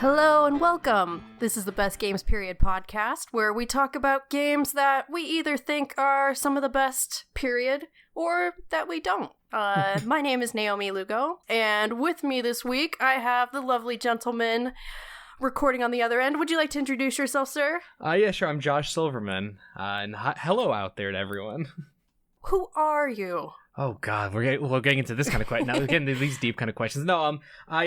Hello and welcome! This is the Best Games Period podcast, where we talk about games that we either think are some of the best, period, or that we don't. My name is Naomi Lugo, and with me this week I have the lovely gentleman recording on the other end. Would you like to introduce yourself, sir? Yeah, sure. I'm Josh Silverman, and hello out there to everyone. Who are you? Oh God, we're getting into this kind of question now. We're getting into these deep kind of questions. No, I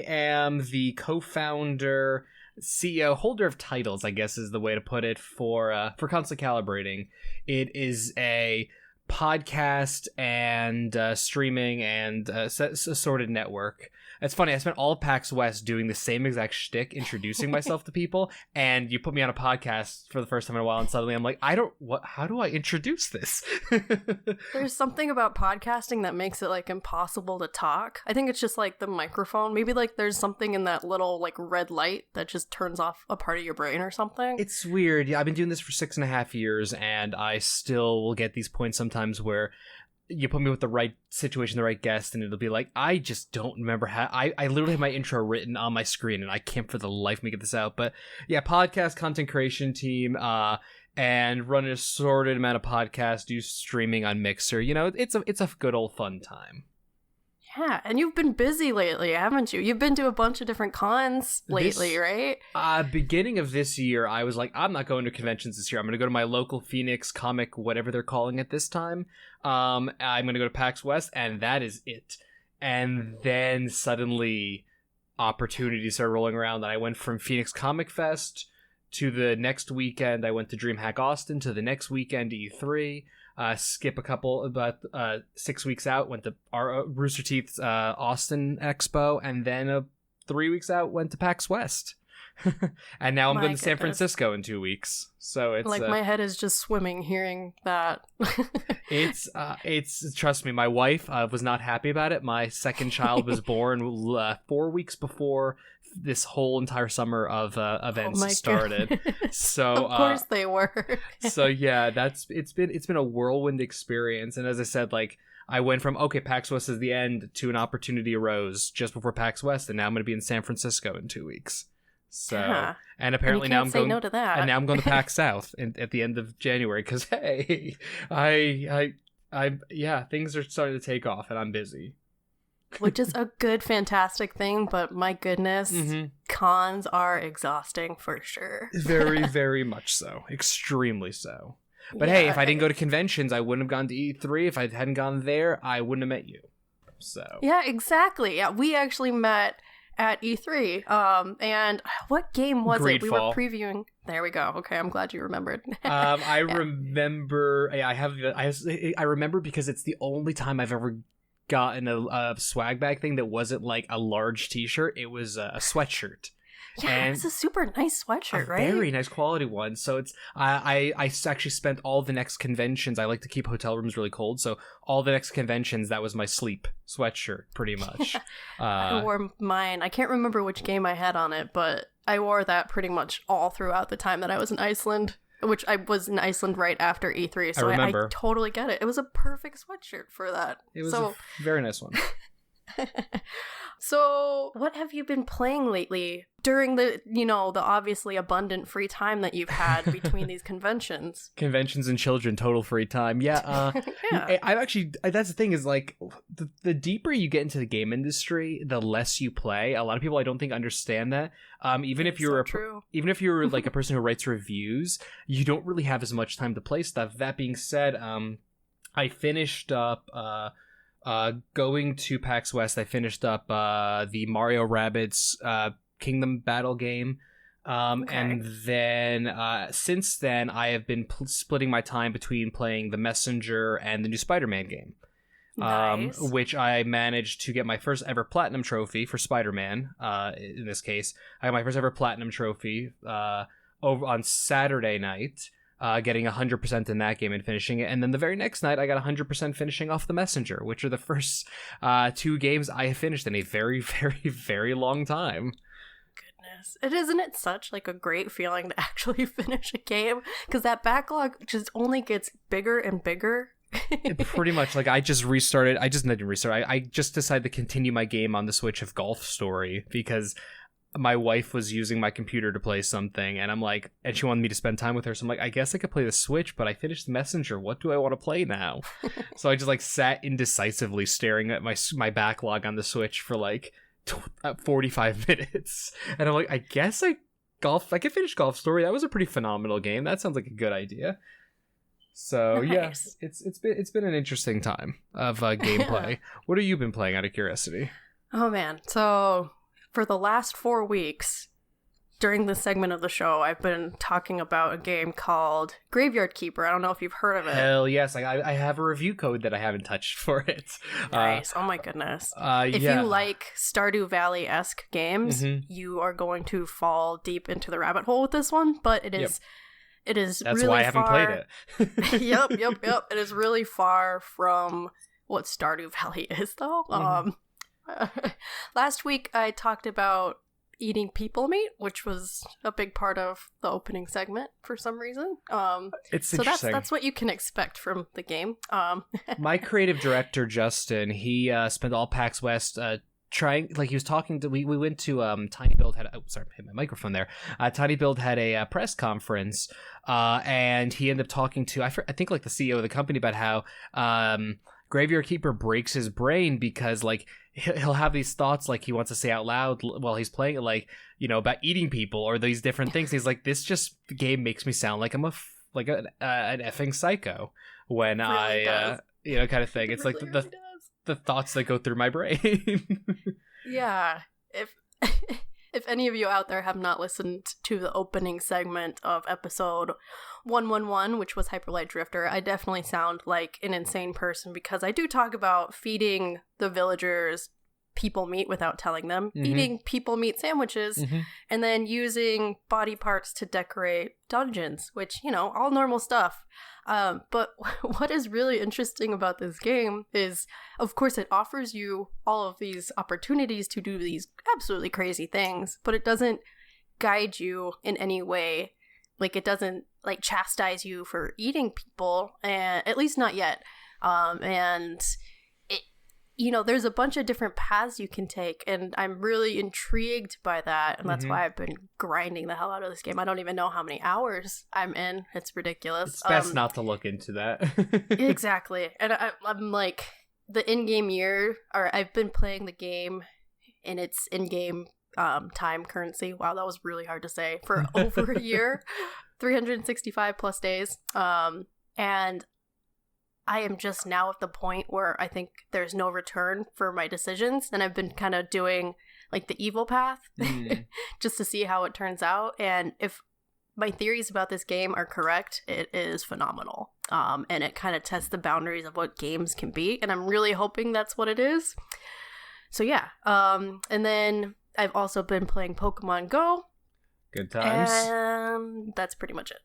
am the co-founder, CEO, holder of titles, I guess is the way to put it, for Constantly Calibrating. It is a podcast and streaming and assorted network. It's funny, I spent all of PAX West doing the same exact shtick, introducing myself to people, and you put me on a podcast for the first time in a while, and suddenly I'm like, how do I introduce this? There's something about podcasting that makes it, like, impossible to talk. I think it's just, like, the microphone. Maybe, like, there's something in that little, like, red light that just turns off a part of your brain or something. It's weird. Yeah, I've been doing this for 6.5 years, and I still will get these points sometimes where you put me with the right situation, the right guest, and it'll be like, I just don't remember how. I literally have my intro written on my screen, and I can't for the life of me get this out. But yeah, podcast content creation team, and run an assorted amount of podcasts, do streaming on Mixer. You know, it's a good old fun time. Yeah, and you've been busy lately, haven't you? You've been to a bunch of different cons lately, right? Beginning of this year, I was like, I'm not going to conventions this year. I'm going to go to my local Phoenix comic, whatever they're calling it this time. I'm going to go to PAX West, and that is it. And then suddenly opportunities started rolling around, and I went from Phoenix Comic Fest to the next weekend. I went to DreamHack Austin to the next weekend, E3. Skip a couple, about 6 weeks out, went to our Rooster Teeth's Austin Expo, and then 3 weeks out, went to PAX West. And now I'm going to San Francisco in 2 weeks. So it's like my head is just swimming hearing that. It's trust me, my wife was not happy about it. My second child was born 4 weeks before this whole entire summer of events started. So of course they were. So yeah, it's been a whirlwind experience. And as I said, like, I went from, okay, PAX West is the end, to an opportunity arose just before PAX West, and now I'm going to be in San Francisco in 2 weeks. So, yeah. And apparently now I'm going no to that. And now I'm going to PAX South at the end of January, because hey, yeah, things are starting to take off, and I'm busy. Which is a good, fantastic thing, but my goodness, cons are exhausting for sure. Very, very much so. Extremely so. But yeah, hey, if I didn't go to conventions, I wouldn't have gone to E3. If I hadn't gone there, I wouldn't have met you. So yeah, exactly. Yeah, we actually met at E3. And what game was Greedfall. It? We were previewing. There we go. Okay, I'm glad you remembered. I remember. Yeah, I remember because it's the only time I've ever gotten a swag bag thing that wasn't like a large t-shirt. It was a sweatshirt. Yeah, it's a super nice sweatshirt, right? Very nice quality one. So it's I actually spent all the next conventions. I like to keep hotel rooms really cold, so all the next conventions, that was my sleep sweatshirt, pretty much. I wore mine. I can't remember which game I had on it, but I wore that pretty much all throughout the time that I was in Iceland. Which I was in Iceland right after E3, so I totally get it. It was a perfect sweatshirt for that. It was a very nice one. So, what have you been playing lately during the obviously abundant free time that you've had between these conventions? Conventions and children, total free time. Yeah. Yeah. I've actually, that's the thing is, like, the deeper you get into the game industry, the less you play. A lot of people, I don't think, understand that. Even if you're like a person who writes reviews, you don't really have as much time to play stuff. That being said, I finished up going to PAX West. I finished up the Mario Rabbids Kingdom Battle game. And then since then, I have been splitting my time between playing The Messenger and the new Spider-Man game. Nice. Which I managed to get my first ever platinum trophy for Spider-Man. In this case, I got my first ever platinum trophy over on Saturday night. Getting 100% in that game and finishing it. And then the very next night, I got 100% finishing off The Messenger, which are the first 2 games I have finished in a very, very, very long time. Goodness. Isn't it such like a great feeling to actually finish a game? Because that backlog just only gets bigger and bigger. Pretty much. Like, I just restarted. I just didn't restart. I just decided to continue my game on the Switch of Golf Story because my wife was using my computer to play something, and I'm like, and she wanted me to spend time with her, so I'm like, I guess I could play the Switch, but I finished the Messenger. What do I want to play now? So I just like sat indecisively staring at my backlog on the Switch for like 45 minutes, and I'm like, I guess I could finish Golf Story. That was a pretty phenomenal game. That sounds like a good idea. So nice. Yeah, it's been an interesting time of gameplay. What have you been playing, out of curiosity? Oh man, so for the last 4 weeks, during this segment of the show, I've been talking about a game called Graveyard Keeper. I don't know if you've heard of it. Hell yes, I have a review code that I haven't touched for it. Nice. Oh my goodness. If you like Stardew Valley-esque games, you are going to fall deep into the rabbit hole with this one, but it is... Yep. It is That's really why I haven't played it. Yep. It is really far from what Stardew Valley is, though. Last week, I talked about eating people meat, which was a big part of the opening segment for some reason. It's so interesting. that's what you can expect from the game. My creative director, Justin, he spent all PAX West trying, like, he was talking to, we went to Tiny Build had sorry, I hit my microphone there. Tiny Build had a press conference, and he ended up talking to I think like the CEO of the company about how Graveyard Keeper breaks his brain because like he'll have these thoughts like he wants to say out loud while he's playing it, like, you know, about eating people or these different things. He's like, the game makes me sound like I'm an effing psycho when really I you know, kind of thing. It's really, like the thoughts that go through my brain. Yeah. If any of you out there have not listened to the opening segment of episode 111, which was Hyperlight Drifter, I definitely sound like an insane person because I do talk about feeding the villagers people meat without telling them, eating people meat sandwiches, and then using body parts to decorate dungeons, which, you know, all normal stuff. But what is really interesting about this game is, of course, it offers you all of these opportunities to do these absolutely crazy things, but it doesn't guide you in any way. Like, it doesn't, like, chastise you for eating people, and at least not yet. And it, you know, there's a bunch of different paths you can take, and I'm really intrigued by that, and that's why I've been grinding the hell out of this game. I don't even know how many hours I'm in. It's ridiculous. It's best not to look into that. Exactly. And I'm like, the in-game year, or I've been playing the game in its in-game time currency. Wow, that was really hard to say. For over a year, 365 plus days. And I am just now at the point where I think there's no return for my decisions, and I've been kind of doing like the evil path just to see how it turns out. And if my theories about this game are correct, it is phenomenal. And it kind of tests the boundaries of what games can be, and I'm really hoping that's what it is. So yeah. And then I've also been playing Pokemon Go. Good times. And that's pretty much it.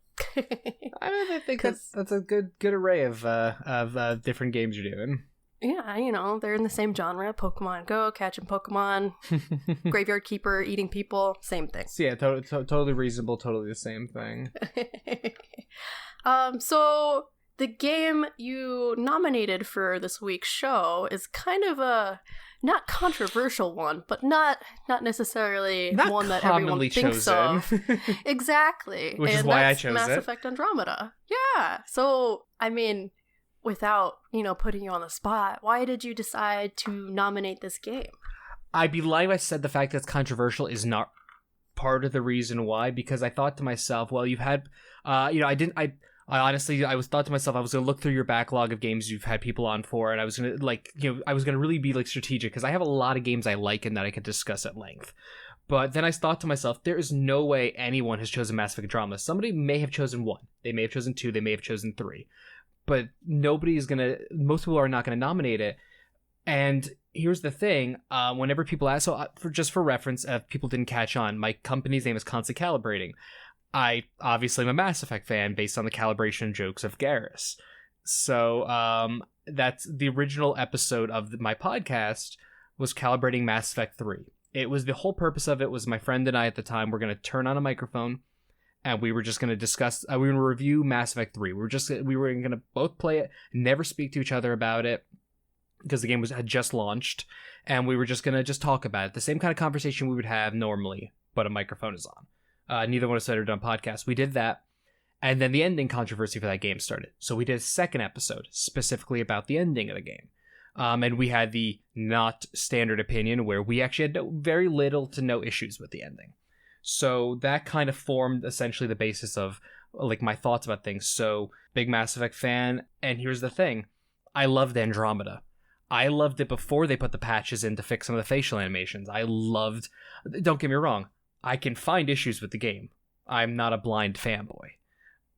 I think that's a good array of different games you're doing. Yeah, you know, they're in the same genre. Pokemon Go, catching Pokemon, Graveyard Keeper, eating people, same thing. So yeah, totally reasonable, totally the same thing. So the game you nominated for this week's show is kind of a not controversial one, but not necessarily not one that everyone thinks of. Exactly. Which is why I chose Mass it. Effect Andromeda. Yeah. So, I mean, without, you know, putting you on the spot, why did you decide to nominate this game? I'd be lying if I said the fact that it's controversial is not part of the reason why, because I thought to myself, well, you've had, you know, I honestly, I thought to myself, I was going to look through your backlog of games you've had people on for, and I was going to, like, you know, I was going to really be, like, strategic, because I have a lot of games I like and that I could discuss at length. But then I thought to myself, there is no way anyone has chosen Mass Effect Andromeda. Somebody may have chosen 1. They may have chosen 2. They may have chosen 3. But most people are not going to nominate it. And here's the thing, whenever people ask, so for reference, if people didn't catch on, my company's name is Constant Calibrating. I obviously am a Mass Effect fan based on the calibration jokes of Garrus. So that's the original episode of my podcast was calibrating Mass Effect 3. It was the whole purpose of it was my friend and I at the time were going to turn on a microphone and we were just going to discuss, we were going to review Mass Effect 3. We were going to both play it, never speak to each other about it. because the game had just launched, and we were just going to just talk about it. The same kind of conversation we would have normally, but a microphone is on. Neither one of us had ever done podcasts. We did that, and then the ending controversy for that game started. So we did a second episode specifically about the ending of the game. And we had the not standard opinion where we actually had very little to no issues with the ending. So that kind of formed essentially the basis of like my thoughts about things. So big Mass Effect fan, and here's the thing. I loved Andromeda. I loved it before they put the patches in to fix some of the facial animations. Don't get me wrong, I can find issues with the game. I'm not a blind fanboy.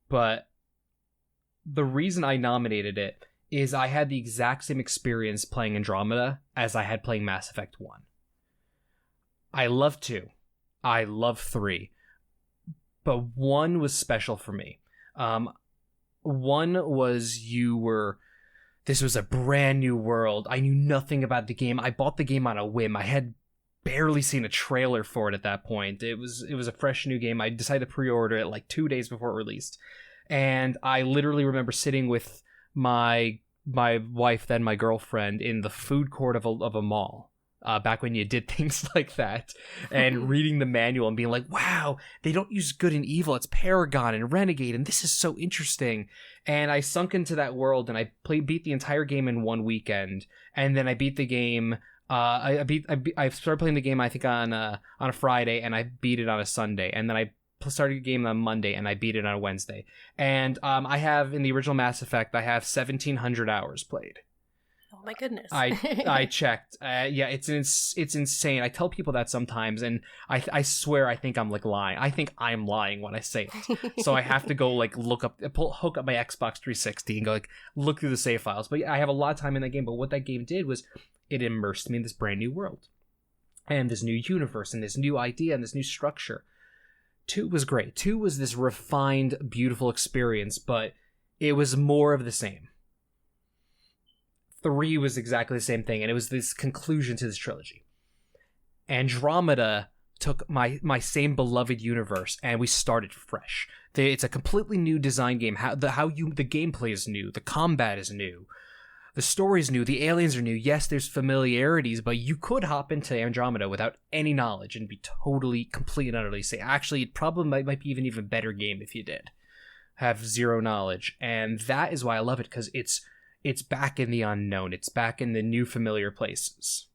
But the reason I nominated it is I had the exact same experience playing Andromeda as I had playing Mass Effect 1. I love 2. I love 3. But 1 was special for me. 1 was this was a brand new world. I knew nothing about the game. I bought the game on a whim. I had barely seen a trailer for it at that point. It was a fresh new game. I decided to pre-order it like 2 days before it released. And I literally remember sitting with my wife, then my girlfriend, in the food court of a mall, back when you did things like that, and reading the manual and being like, wow, they don't use good and evil, it's Paragon and Renegade, and this is so interesting. And I sunk into that world, and I beat the entire game in one weekend, and then I beat the game. I started playing the game, I think, on a Friday, and I beat it on a Sunday, and then I started a game on Monday, and I beat it on a Wednesday. And I have, in the original Mass Effect, I have 1,700 hours played. Oh my goodness. I checked. Yeah, it's insane. I tell people that sometimes, and I swear I think I'm like lying. I think I'm lying when I say it. So I have to go like hook up my Xbox 360 and go like look through the save files. But I have a lot of time in that game. But what that game did was it immersed me in this brand new world, and this new universe, and this new idea, and this new structure. 2 was great. 2 was this refined, beautiful experience, but it was more of the same. 3 was exactly the same thing, and it was this conclusion to this trilogy. Andromeda took my same beloved universe, and we started fresh. It's a completely new design game. The gameplay is new, the combat is new, the story is new, the aliens are new. Yes, there's familiarities, but you could hop into Andromeda without any knowledge and be totally, completely and utterly safe. Actually, it probably might be even better game if you did have zero knowledge, and that is why I love it, because it's back in the unknown. It's back in the new familiar places.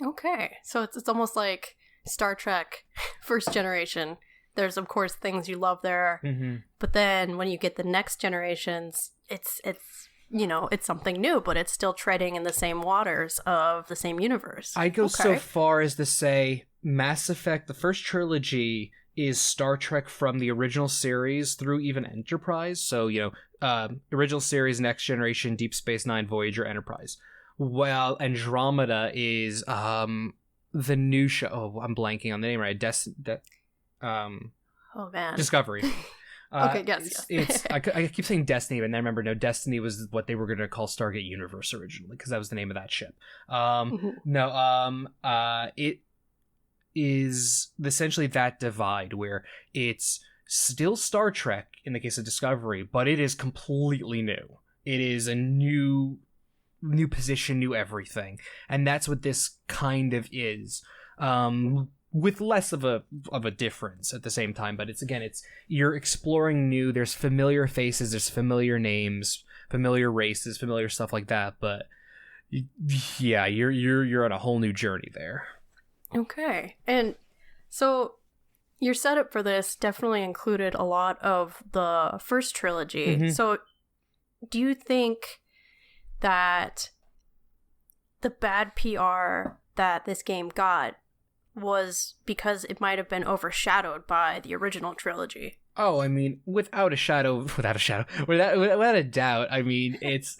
Okay, so it's almost like Star Trek First Generation. There's of course things you love there, but then when you get the next generations, it's something new, but it's still treading in the same waters of the same universe. I go so far as to say Mass Effect, the first trilogy, is Star Trek from the original series through even Enterprise. So, original series, Next Generation, Deep Space Nine, Voyager, Enterprise. Well, Andromeda is the new show. Oh, I'm blanking on the name right. Oh man, Discovery. Okay, yes. I keep saying Destiny, but then I remember, no, Destiny was what they were going to call Stargate Universe originally, because that was the name of that ship. It is essentially that divide where it's still Star Trek in the case of Discovery, but it is completely new. It is a new position, new everything, and that's what this kind of is. With less of a difference at the same time, but it's you're exploring new. There's familiar faces, there's familiar names, familiar races, familiar stuff like that. But yeah, you're on a whole new journey there. Okay, and so your setup for this definitely included a lot of the first trilogy. So, do you think that the bad PR that this game got was because it might have been overshadowed by the original trilogy? Oh, I mean, without a doubt. I mean, it's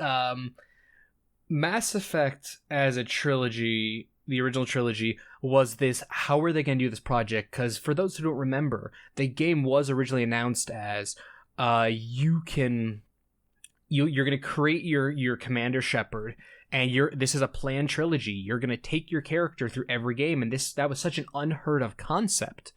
Mass Effect as a trilogy, the original trilogy, was this, how are they going to do this project? Because for those who don't remember, the game was originally announced as you're going to create your Commander Shepard, and this is a planned trilogy. You're going to take your character through every game, and that was such an unheard of concept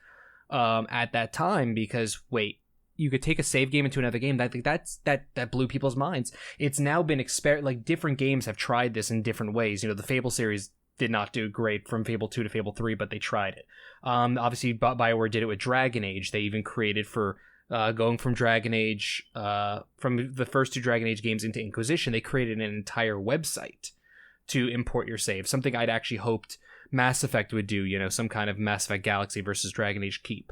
at that time, because wait, you could take a save game into another game. I think that blew people's minds. It's now been like different games have tried this in different ways. The Fable series did not do great from Fable 2 to Fable 3, but they tried it. Obviously, BioWare did it with Dragon Age. They even created for going from Dragon Age, from the first 2 Dragon Age games into Inquisition, they created an entire website to import your save. Something I'd actually hoped Mass Effect would do, some kind of Mass Effect Galaxy versus Dragon Age Keep.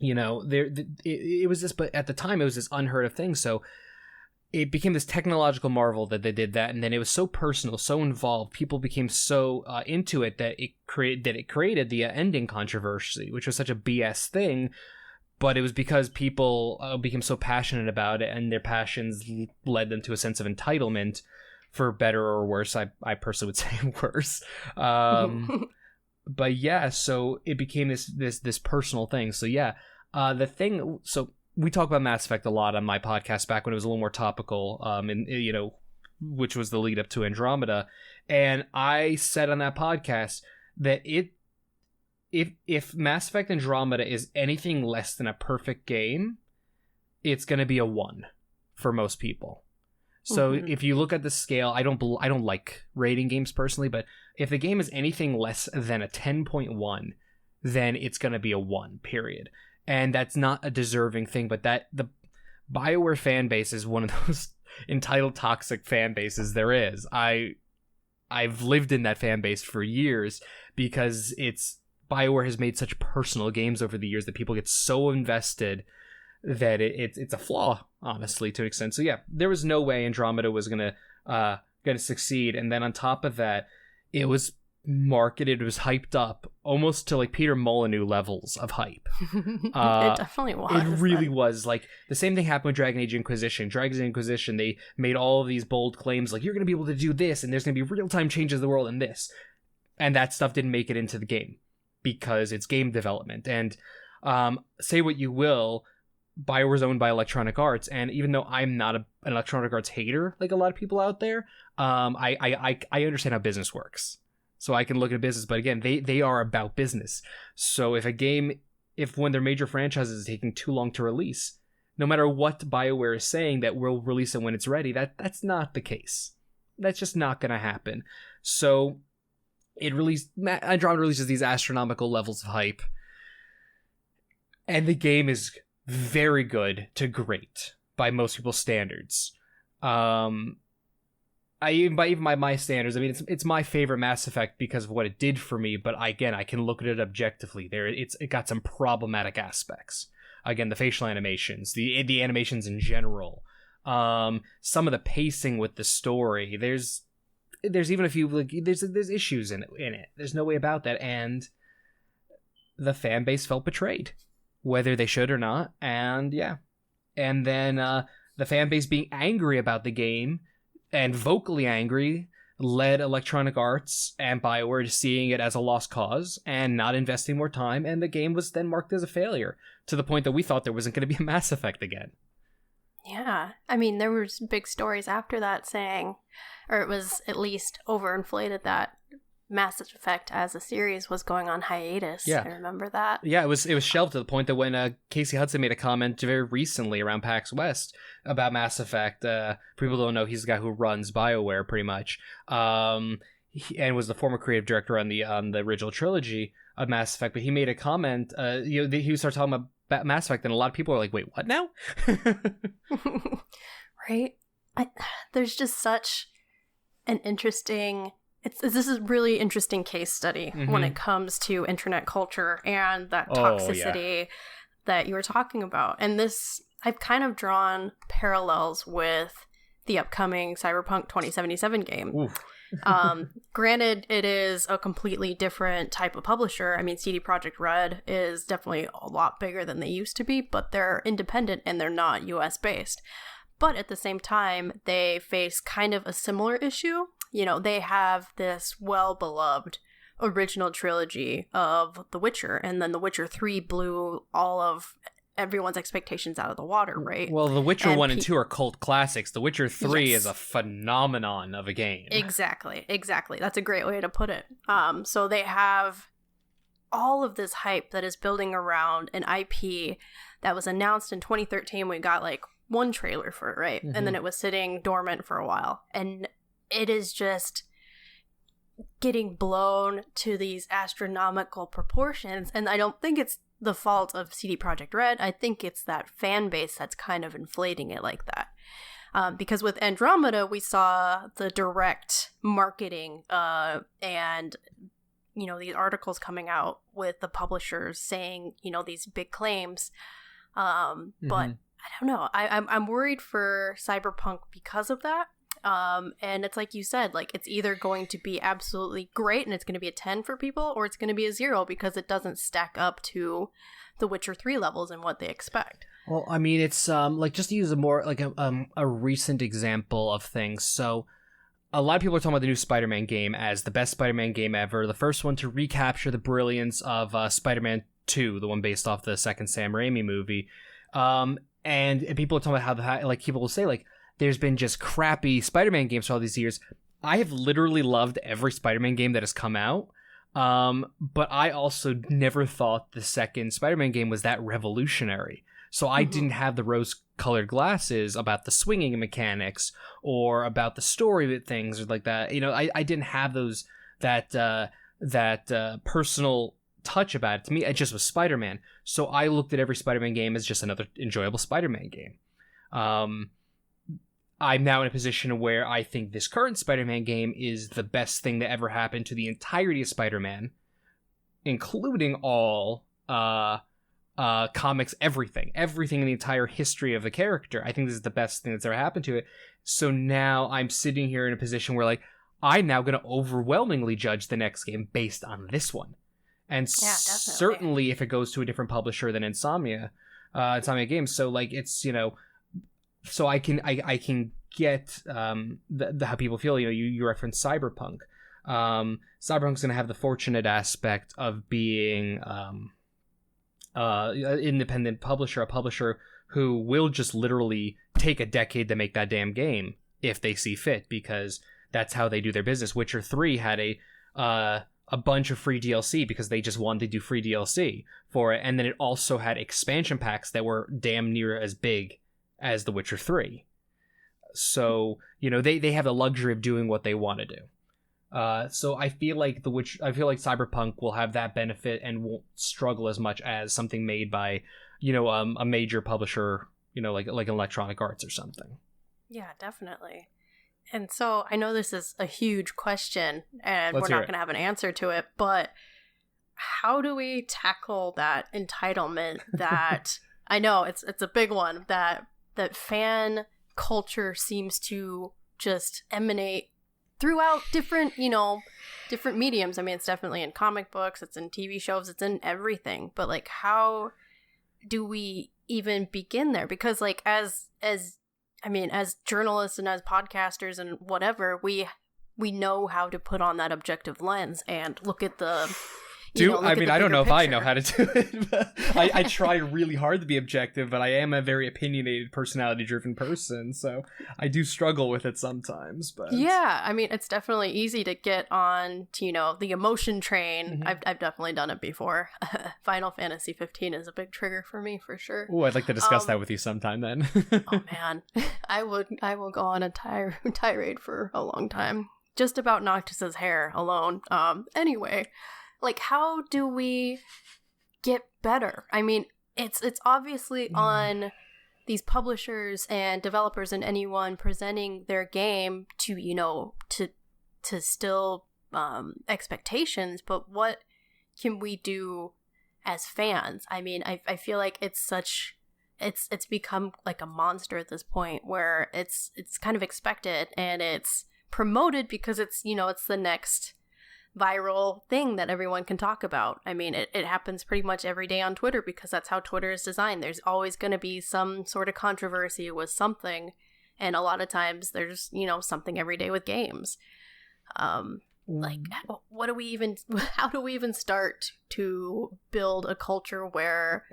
It was this, but at the time it was this unheard of thing. So it became this technological marvel that they did that, and then it was so personal, so involved. People became so into it that it created the ending controversy, which was such a BS thing. But it was because people became so passionate about it, and their passions led them to a sense of entitlement, for better or worse. I personally would say worse. But yeah, so it became this personal thing. So yeah, so we talk about Mass Effect a lot on my podcast back when it was a little more topical, which was the lead up to Andromeda. And I said on that podcast that if Mass Effect Andromeda is anything less than a perfect game, it's going to be a 1 for most people. So if you look at the scale, I don't like rating games personally, but if the game is anything less than a 10.1, then it's going to be a 1, period. And that's not a deserving thing, but that the BioWare fan base is one of those entitled toxic fan bases there is. I've lived in that fan base for years because BioWare has made such personal games over the years that people get so invested that it's a flaw, honestly, to an extent. So yeah, there was no way Andromeda was gonna succeed. And then on top of that, it was marketed, it was hyped up almost to like Peter Molyneux levels of hype. It definitely was. It really was. Like the same thing happened with Dragon Age Inquisition. Dragon Age Inquisition, they made all of these bold claims like, you're gonna be able to do this, and there's gonna be real-time changes in the world and this. And that stuff didn't make it into the game because it's game development. And say what you will, BioWare's owned by Electronic Arts, and even though I'm not an Electronic Arts hater like a lot of people out there, I understand how business works. So I can look at business, but again, they are about business. So if one of their major franchises is taking too long to release, no matter what BioWare is saying that we'll release it when it's ready, that's not the case. That's just not going to happen. So Andromeda releases these astronomical levels of hype, and the game is very good to great by most people's standards. Even by my standards, I mean it's my favorite Mass Effect because of what it did for me. But again, I can look at it objectively. It got some problematic aspects. Again, the facial animations, the animations in general, some of the pacing with the story. There's even a few there's issues in it. There's no way about that, and the fan base felt betrayed, whether they should or not. And yeah, and then the fan base being angry about the game, and vocally angry, led Electronic Arts and BioWare to seeing it as a lost cause and not investing more time, and the game was then marked as a failure, to the point that we thought there wasn't going to be a Mass Effect again. Yeah, I mean, there was big stories after that saying, or it was at least overinflated, that Mass Effect as a series was going on hiatus. Yeah. I remember that. Yeah, it was shelved to the point that when Casey Hudson made a comment very recently around PAX West about Mass Effect, people don't know he's the guy who runs BioWare pretty much, and was the former creative director on the original trilogy of Mass Effect. But he made a comment, he started talking about Mass Effect, and a lot of people are like, "Wait, what now?" Right? There's just such an interesting. This is a really interesting case study when it comes to internet culture and that toxicity that you were talking about. And this, I've kind of drawn parallels with the upcoming Cyberpunk 2077 game. Granted, it is a completely different type of publisher. I mean, CD Projekt Red is definitely a lot bigger than they used to be, but they're independent and they're not US based. But at the same time, they face kind of a similar issue. You know, they have this well-beloved original trilogy of The Witcher, and then The Witcher 3 blew all of everyone's expectations out of the water, right? Well, The Witcher 1 and 2 are cult classics. The Witcher 3 is a phenomenon of a game. Exactly. That's a great way to put it. So they have all of this hype that is building around an IP that was announced in 2013. We got like one trailer for it, right? And then it was sitting dormant for a while. And it is just getting blown to these astronomical proportions. And I don't think it's the fault of CD Projekt Red. I think it's that fan base that's kind of inflating it like that. Because with Andromeda, we saw the direct marketing and, you know, these articles coming out with the publishers saying, you know, these big claims. But I don't know. I'm worried for Cyberpunk because of that. And it's like you said, like it's either going to be absolutely great and it's going to be a 10 for people, or it's going to be a 0 because it doesn't stack up to the Witcher 3 levels and what they expect. Well, I mean, it's like just to use a more like a recent example of things. So a lot of people are talking about the new Spider-Man game as the best Spider-Man game ever, the first one to recapture the brilliance of Spider-Man 2, the one based off the second Sam Raimi movie. And people are talking about how like people will say like there's been just crappy Spider-Man games for all these years. I have literally loved every Spider-Man game that has come out. But I also never thought the second Spider-Man game was that revolutionary. So I didn't have the rose-colored glasses about the swinging mechanics or about the story of things or like that. You know, I didn't have those that personal touch about it. To me, it just was Spider-Man. So I looked at every Spider-Man game as just another enjoyable Spider-Man game. I'm now in a position where I think this current Spider-Man game is the best thing that ever happened to the entirety of Spider-Man, including all comics, everything in the entire history of the character. I think this is the best thing that's ever happened to it. So now I'm sitting here in a position where like I'm now going to overwhelmingly judge the next game based on this one. And certainly if it goes to a different publisher than Insomnia Games. So like it's, you know, so I can get how people feel. You know, you referenced Cyberpunk. Cyberpunk's going to have the fortunate aspect of being an independent publisher, a publisher who will just literally take a decade to make that damn game if they see fit, because that's how they do their business. Witcher 3 had a bunch of free DLC because they just wanted to do free DLC for it, and then it also had expansion packs that were damn near as big as The Witcher 3. So, you know, they have the luxury of doing what they want to do. So I feel like Cyberpunk will have that benefit and won't struggle as much as something made by, you know, a major publisher, you know, like Electronic Arts or something. Yeah, definitely. And so I know this is a huge question and we're not going to have an answer to it, but how do we tackle that entitlement that I know it's a big one that fan culture seems to just emanate throughout different mediums. I mean, it's definitely in comic books, it's in TV shows, it's in everything. But like, how do we even begin there? Because like as journalists and as podcasters and whatever, we know how to put on that objective lens and look at the I don't know if I know how to do it. But I try really hard to be objective, but I am a very opinionated, personality-driven person, so I do struggle with it sometimes. But yeah, I mean, it's definitely easy to get on to, you know, the emotion train. I've definitely done it before. Final Fantasy 15 is a big trigger for me, for sure. Oh, I'd like to discuss that with you sometime then. Oh man, I will go on a tirade for a long time just about Noctis's hair alone. Anyway. Like, how do we get better? I mean, it's obviously on these publishers and developers and anyone presenting their game to, you know, to still expectations, but what can we do as fans? I mean, I feel like it's become like a monster at this point where it's kind of expected and it's promoted because it's, you know, it's the next viral thing that everyone can talk about. I mean, it happens pretty much every day on Twitter because that's how Twitter is designed. There's always going to be some sort of controversy with something, and a lot of times there's, you know, something every day with games. Like, how do we even start to build a culture where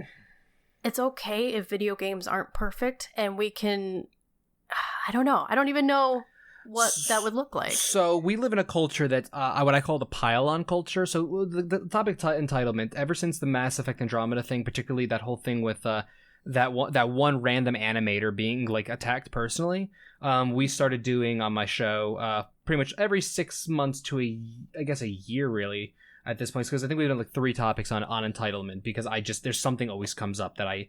it's okay if video games aren't perfect and we can, I don't know. I don't even know what that would look like. So we live in a culture that what I call the pile-on culture. So the topic entitlement, ever since the Mass Effect Andromeda thing, particularly that whole thing with that one random animator being like attacked personally, we started doing on my show pretty much every 6 months to a year really at this point, because I think we've done like 3 topics on entitlement, because there's something always comes up that I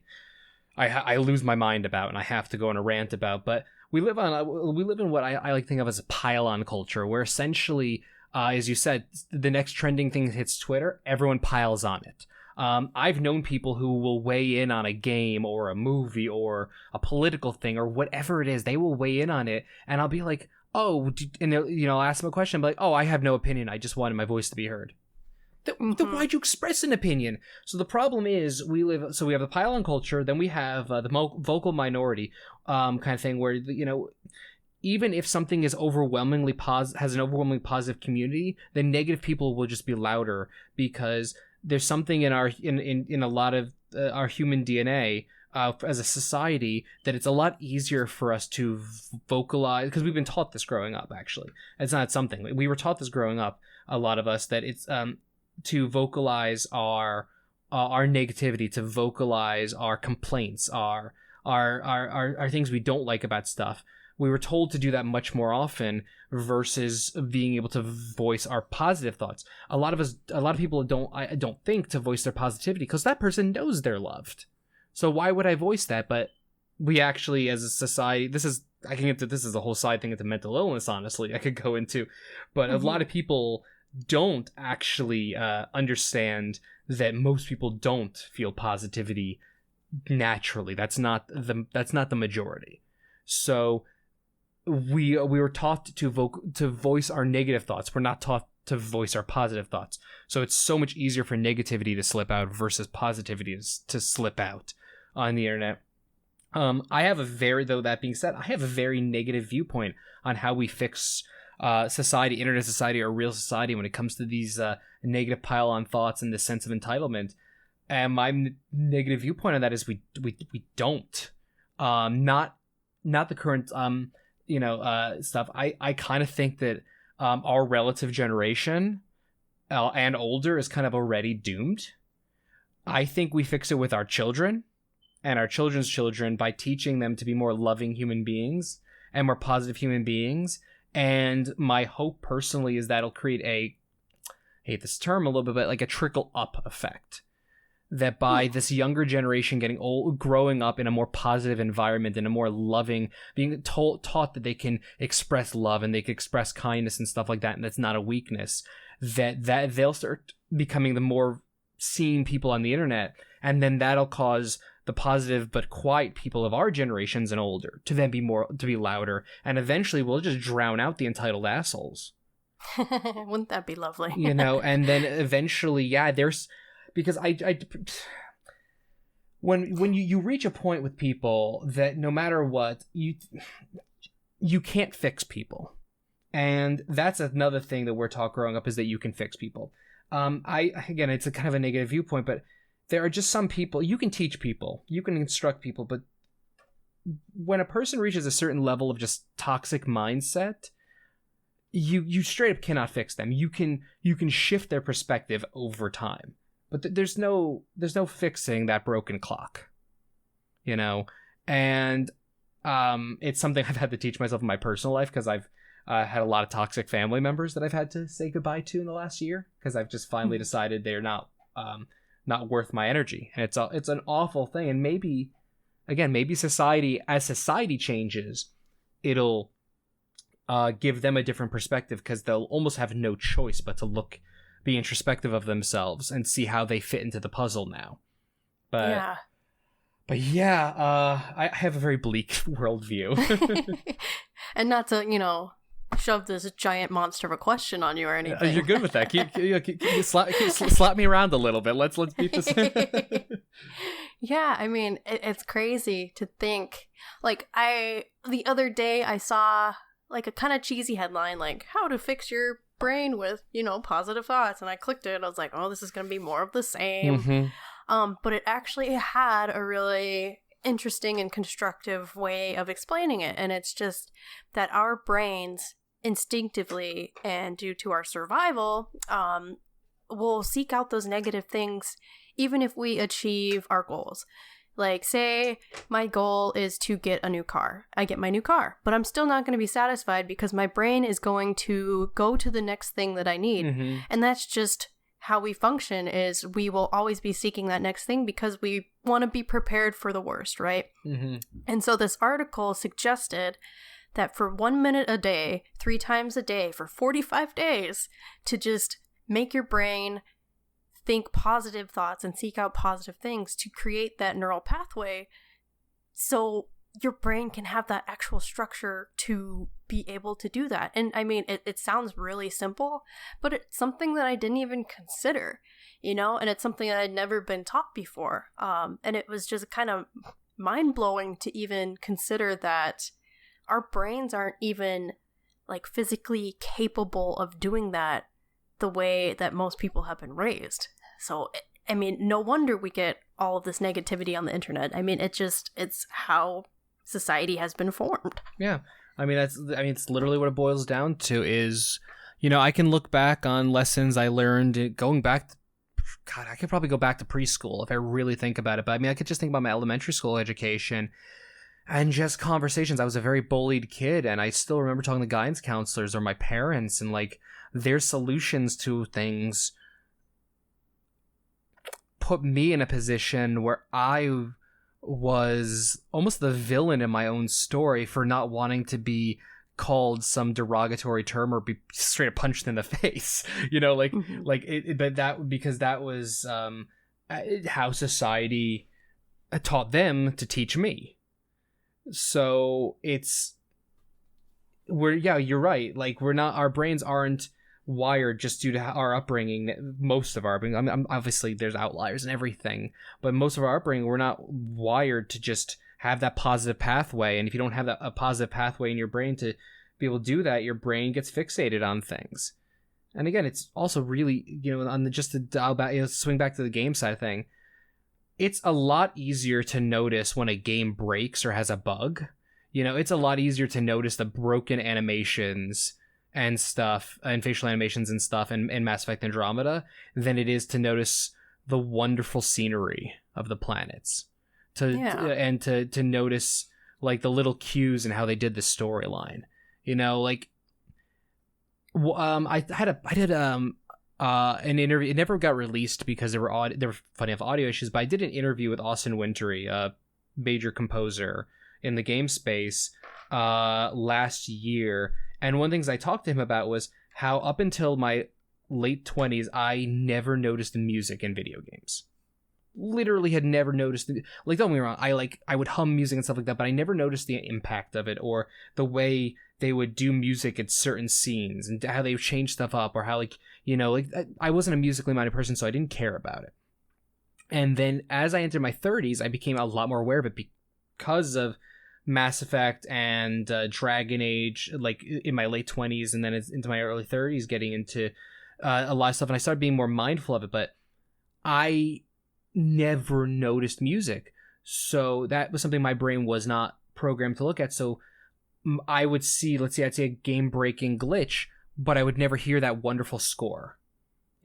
lose my mind about and I have to go on a rant about. But we live in what I like to think of as a pile-on culture, where essentially, as you said, the next trending thing hits Twitter, everyone piles on it. I've known people who will weigh in on a game or a movie or a political thing or whatever it is. They will weigh in on it, and I'll be like, "Oh," and I'll ask them a question, but like, "Oh, I have no opinion. I just wanted my voice to be heard." Then why'd you express an opinion? So the problem is we have the pile-on culture, then we have the vocal minority kind of thing, where even if something is has an overwhelmingly positive community, then negative people will just be louder, because there's something in a lot of our human DNA as a society that it's a lot easier for us to vocalize, because we've been taught this growing up. Actually, it's not something we were taught this growing up. A lot of us, that it's to vocalize our negativity, to vocalize our complaints, our things we don't like about stuff. We were told to do that much more often versus being able to voice our positive thoughts. A lot of people don't think to voice their positivity, because that person knows they're loved. So why would I voice that? But we actually, as a society, this is a whole side thing into mental illness, honestly, I could go into. But a lot of people don't actually understand that most people don't feel positivity naturally. That's not the majority. So we were taught to voice our negative thoughts. We're not taught to voice our positive thoughts. So it's so much easier for negativity to slip out versus positivity to slip out on the internet. That being said, I have a very negative viewpoint on how we fix society, internet society, or real society when it comes to these negative pile-on thoughts and the sense of entitlement. And my negative viewpoint on that is we don't. Not the current stuff. I kind of think that our relative generation and older is kind of already doomed. I think we fix it with our children and our children's children by teaching them to be more loving human beings and more positive human beings. And my hope personally is that'll create I hate this term a little bit, but like a trickle up effect. That by this younger generation growing up in a more positive environment, in a more loving, being taught that they can express love and they can express kindness and stuff like that, and that's not a weakness, that they'll start becoming the more seen people on the internet, and then that'll cause the positive but quiet people of our generations and older to then be louder, and eventually we'll just drown out the entitled assholes. Wouldn't that be lovely? And then eventually, there's, because when you reach a point with people that no matter what, you can't fix people. And that's another thing that we're taught growing up, is that you can fix people. Again, it's a kind of a negative viewpoint, but there are just some people, you can teach people, you can instruct people, but when a person reaches a certain level of just toxic mindset, you straight up cannot fix them. You can shift their perspective over time. But there's no fixing that broken clock, and it's something I've had to teach myself in my personal life, because I've had a lot of toxic family members that I've had to say goodbye to in the last year, because I've just finally decided they're not worth my energy, and it's an awful thing. And maybe society, as society changes, it'll give them a different perspective, because they'll almost have no choice but to be introspective of themselves and see how they fit into the puzzle now. I have a very bleak worldview. And not to, shove this giant monster of a question on you or anything. You're good with that. Slap me around a little bit. Let's beat this. Yeah, I mean, it's crazy to think. Like, the other day I saw like a kind of cheesy headline, like how to fix your brain with, positive thoughts, and I clicked it. I was like, oh, this is gonna be more of the same. But it actually had a really interesting and constructive way of explaining it. And it's just that our brains instinctively and due to our survival will seek out those negative things even if we achieve our goals. Like, say my goal is to get a new car. I get my new car, but I'm still not going to be satisfied because my brain is going to go to the next thing that I need. Mm-hmm. And that's just how we function, is we will always be seeking that next thing because we want to be prepared for the worst, right? Mm-hmm. And so this article suggested that for 1 minute a day, 3 times a day, for 45 days, to just make your brain think positive thoughts and seek out positive things to create that neural pathway so your brain can have that actual structure to be able to do that. And I mean, it sounds really simple, but it's something that I didn't even consider, you know, and it's something that I'd never been taught before. And it was just kind of mind-blowing to even consider that our brains aren't even like physically capable of doing that the way that most people have been raised. So, I mean, no wonder we get all of this negativity on the internet. I mean, it's how society has been formed. Yeah. I mean, it's literally what it boils down to is, you know, I can look back on lessons I learned going back. God, I could probably go back to preschool if I really think about it. But I mean, I could just think about my elementary school education and just conversations. I was a very bullied kid, and I still remember talking to guidance counselors or my parents, and like their solutions to things put me in a position where I was almost the villain in my own story for not wanting to be called some derogatory term or be straight up punched in the face, you know, like Mm-hmm. like it, but that because that was how society taught them to teach me. So you're right, like our brains aren't wired just due to our upbringing. Most of our upbringing, I mean, obviously there's outliers and everything, but most of our upbringing, we're not wired to just have that positive pathway. And if you don't have a positive pathway in your brain to be able to do that, your brain gets fixated on things. And again, it's also really, you know, just to dial back, you know, swing back to the game side thing, it's a lot easier to notice when a game breaks or has a bug. You know, it's a lot easier to notice the broken animations and stuff, and facial animations and stuff in Mass Effect Andromeda than it is to notice the wonderful scenery of the planets. To notice like the little cues and how they did the storyline. You know, like I did an interview. It never got released because there were funny enough audio issues, but I did an interview with Austin Wintory, a major composer in the game space, last year. And one of the things I talked to him about was how up until my late 20s, I never noticed the music in video games. Literally had never noticed like, don't get me wrong, I would hum music and stuff like that, but I never noticed the impact of it or the way they would do music at certain scenes and how they would change stuff up, or how, like, you know, like I wasn't a musically minded person, so I didn't care about it. And then as I entered my 30s, I became a lot more aware of it because of Mass Effect and Dragon Age, like in my late 20s, and then it's into my early 30s, getting into a lot of stuff, and I started being more mindful of it. But I never noticed music, so that was something my brain was not programmed to look at. So I would see, I'd say a game-breaking glitch, but I would never hear that wonderful score,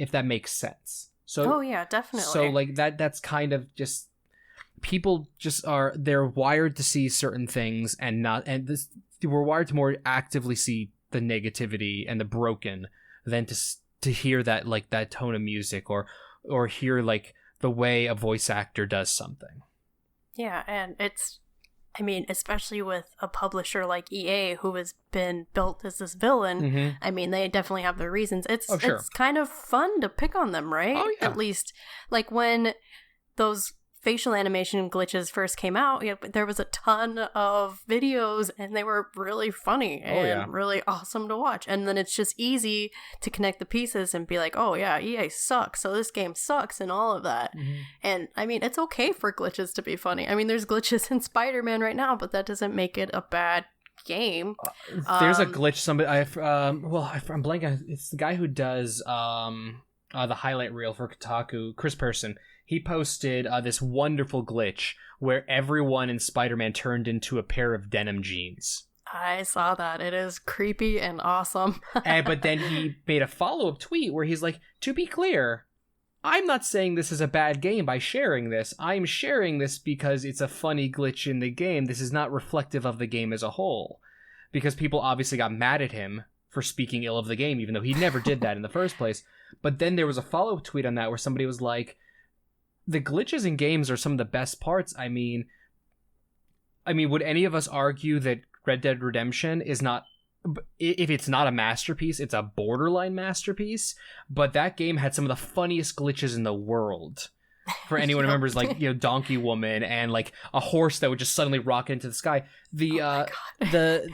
if that makes sense. So, oh yeah, definitely. So like that's kind of just, people just they're wired to see certain things we're wired to more actively see the negativity and the broken than to hear that, like, that tone of music or hear like the way a voice actor does something. Yeah, and it's, I mean, especially with a publisher like EA, who has been built as this villain, Mm-hmm. I mean, they definitely have their reasons. It's Sure. It's kind of fun to pick on them, right? Oh, yeah. At least, like, when those facial animation glitches first came out, there was a ton of videos, and they were really funny and really awesome to watch. And then it's just easy to connect the pieces and be like, oh yeah, EA sucks, so this game sucks, and all of that. Mm-hmm. And I mean, it's okay for glitches to be funny. I mean, there's glitches in Spider-Man right now, but that doesn't make it a bad game. There's a glitch. I'm blanking. It's the guy who does the highlight reel for Kotaku, Chris Person, he posted this wonderful glitch where everyone in Spider-Man turned into a pair of denim jeans. I saw that. It is creepy and awesome. But then he made a follow-up tweet where he's like, to be clear, I'm not saying this is a bad game by sharing this. I'm sharing this because it's a funny glitch in the game. This is not reflective of the game as a whole. Because people obviously got mad at him for speaking ill of the game, even though he never did that in the first place. But then there was a follow-up tweet on that where somebody was like, the glitches in games are some of the best parts. I mean, would any of us argue that Red Dead Redemption is not, if it's not a masterpiece, it's a borderline masterpiece? But that game had some of the funniest glitches in the world. For anyone who remembers, like, you know, Donkey Woman and like a horse that would just suddenly rocket into the sky. The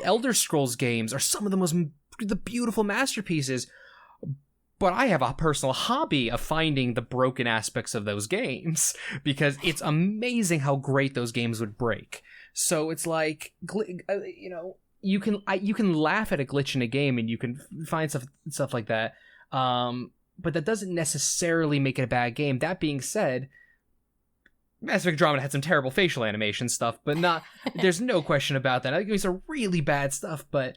Elder Scrolls games are some of the beautiful masterpieces. But I have a personal hobby of finding the broken aspects of those games because it's amazing how great those games would break. So it's like, you know, you can laugh at a glitch in a game and you can find stuff like that. But that doesn't necessarily make it a bad game. That being said, Mass Effect Andromeda had some terrible facial animation stuff, but there's no question about that. I think it was a really bad stuff, but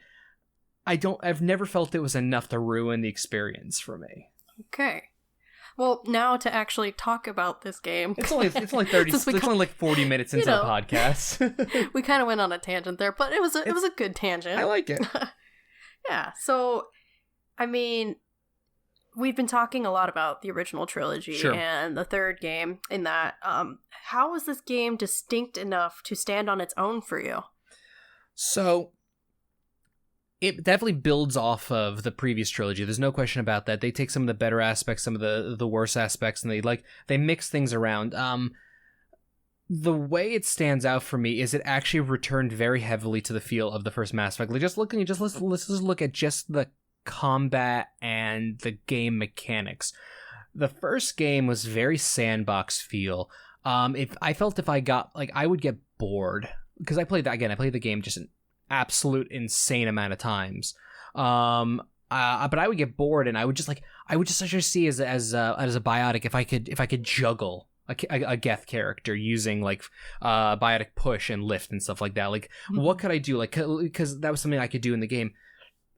I've never felt it was enough to ruin the experience for me. Okay. Well, now to actually talk about this game. It's only 30 it's only like 40 minutes into the podcast. We kind of went on a tangent there, but it was a good tangent. I like it. Yeah. So, I mean, we've been talking a lot about the original trilogy and the third game in that. How is this game distinct enough to stand on its own for you? So, it definitely builds off of the previous trilogy. There's no question about that. They take some of the better aspects, some of the worse aspects, and they mix things around. The way it stands out for me is it actually returned very heavily to the feel of the first Mass Effect. Like let's just look at just the combat and the game mechanics. The first game was very sandbox feel. If I would get bored because I played the game just an absolute insane amount of times. But I would get bored and I would just actually see as a biotic if I could juggle a Geth character using like biotic push and lift and stuff like that. Like what could I do? Like because that was something I could do in the game.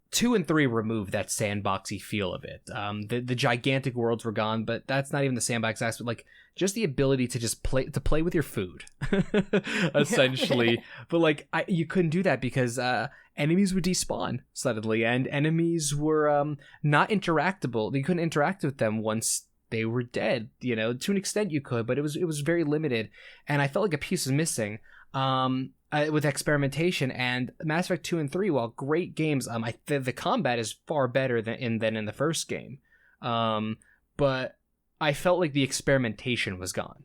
2 and 3 removed that sandboxy feel of it. The gigantic worlds were gone, but that's not even the sandbox aspect. Like just the ability to just play with your food, essentially. But like you couldn't do that because enemies would despawn suddenly, and enemies were not interactable. You couldn't interact with them once they were dead. You know, to an extent you could, but it was very limited, and I felt like a piece was missing. With experimentation, and Mass Effect 2 and 3, while great games, the combat is far better than in the first game. But I felt like the experimentation was gone.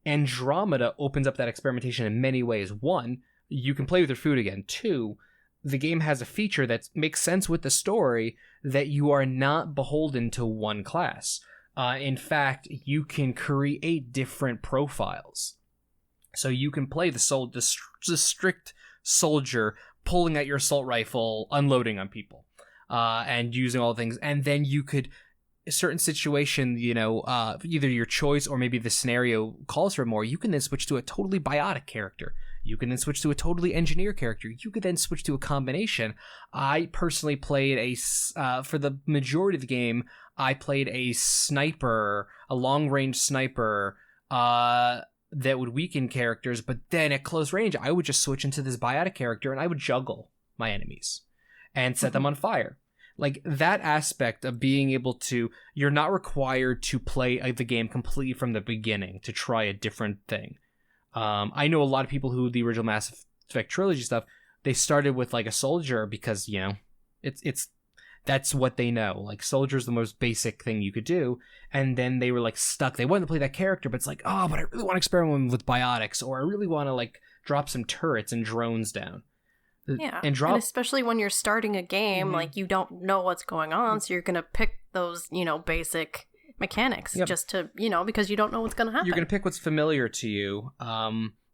Andromeda opens up that experimentation in many ways. 1, you can play with your food again. 2, the game has a feature that makes sense with the story that you are not beholden to one class. In fact, you can create different profiles. So you can play the strict soldier pulling at your assault rifle, unloading on people, and using all things. And then you could, a certain situation, either your choice or maybe the scenario calls for it more, you can then switch to a totally biotic character. You can then switch to a totally engineer character. You could then switch to a combination. I personally played for the majority of the game, I played a sniper, a long-range sniper, that would weaken characters, but then at close range, I would just switch into this biotic character and I would juggle my enemies and set them on fire. Like, that aspect of being able to, you're not required to play the game completely from the beginning to try a different thing. I know a lot of people who, the original Mass Effect trilogy stuff, they started with like a soldier because, that's what they know. Like, soldier's the most basic thing you could do. And then they were like stuck. They wanted to play that character, but it's like, oh, but I really want to experiment with biotics, or I really want to like drop some turrets and drones down. Yeah. And especially when you're starting a game, like you don't know what's going on, so you're going to pick those, basic mechanics just to, because you don't know what's going to happen. You're going to pick what's familiar to you.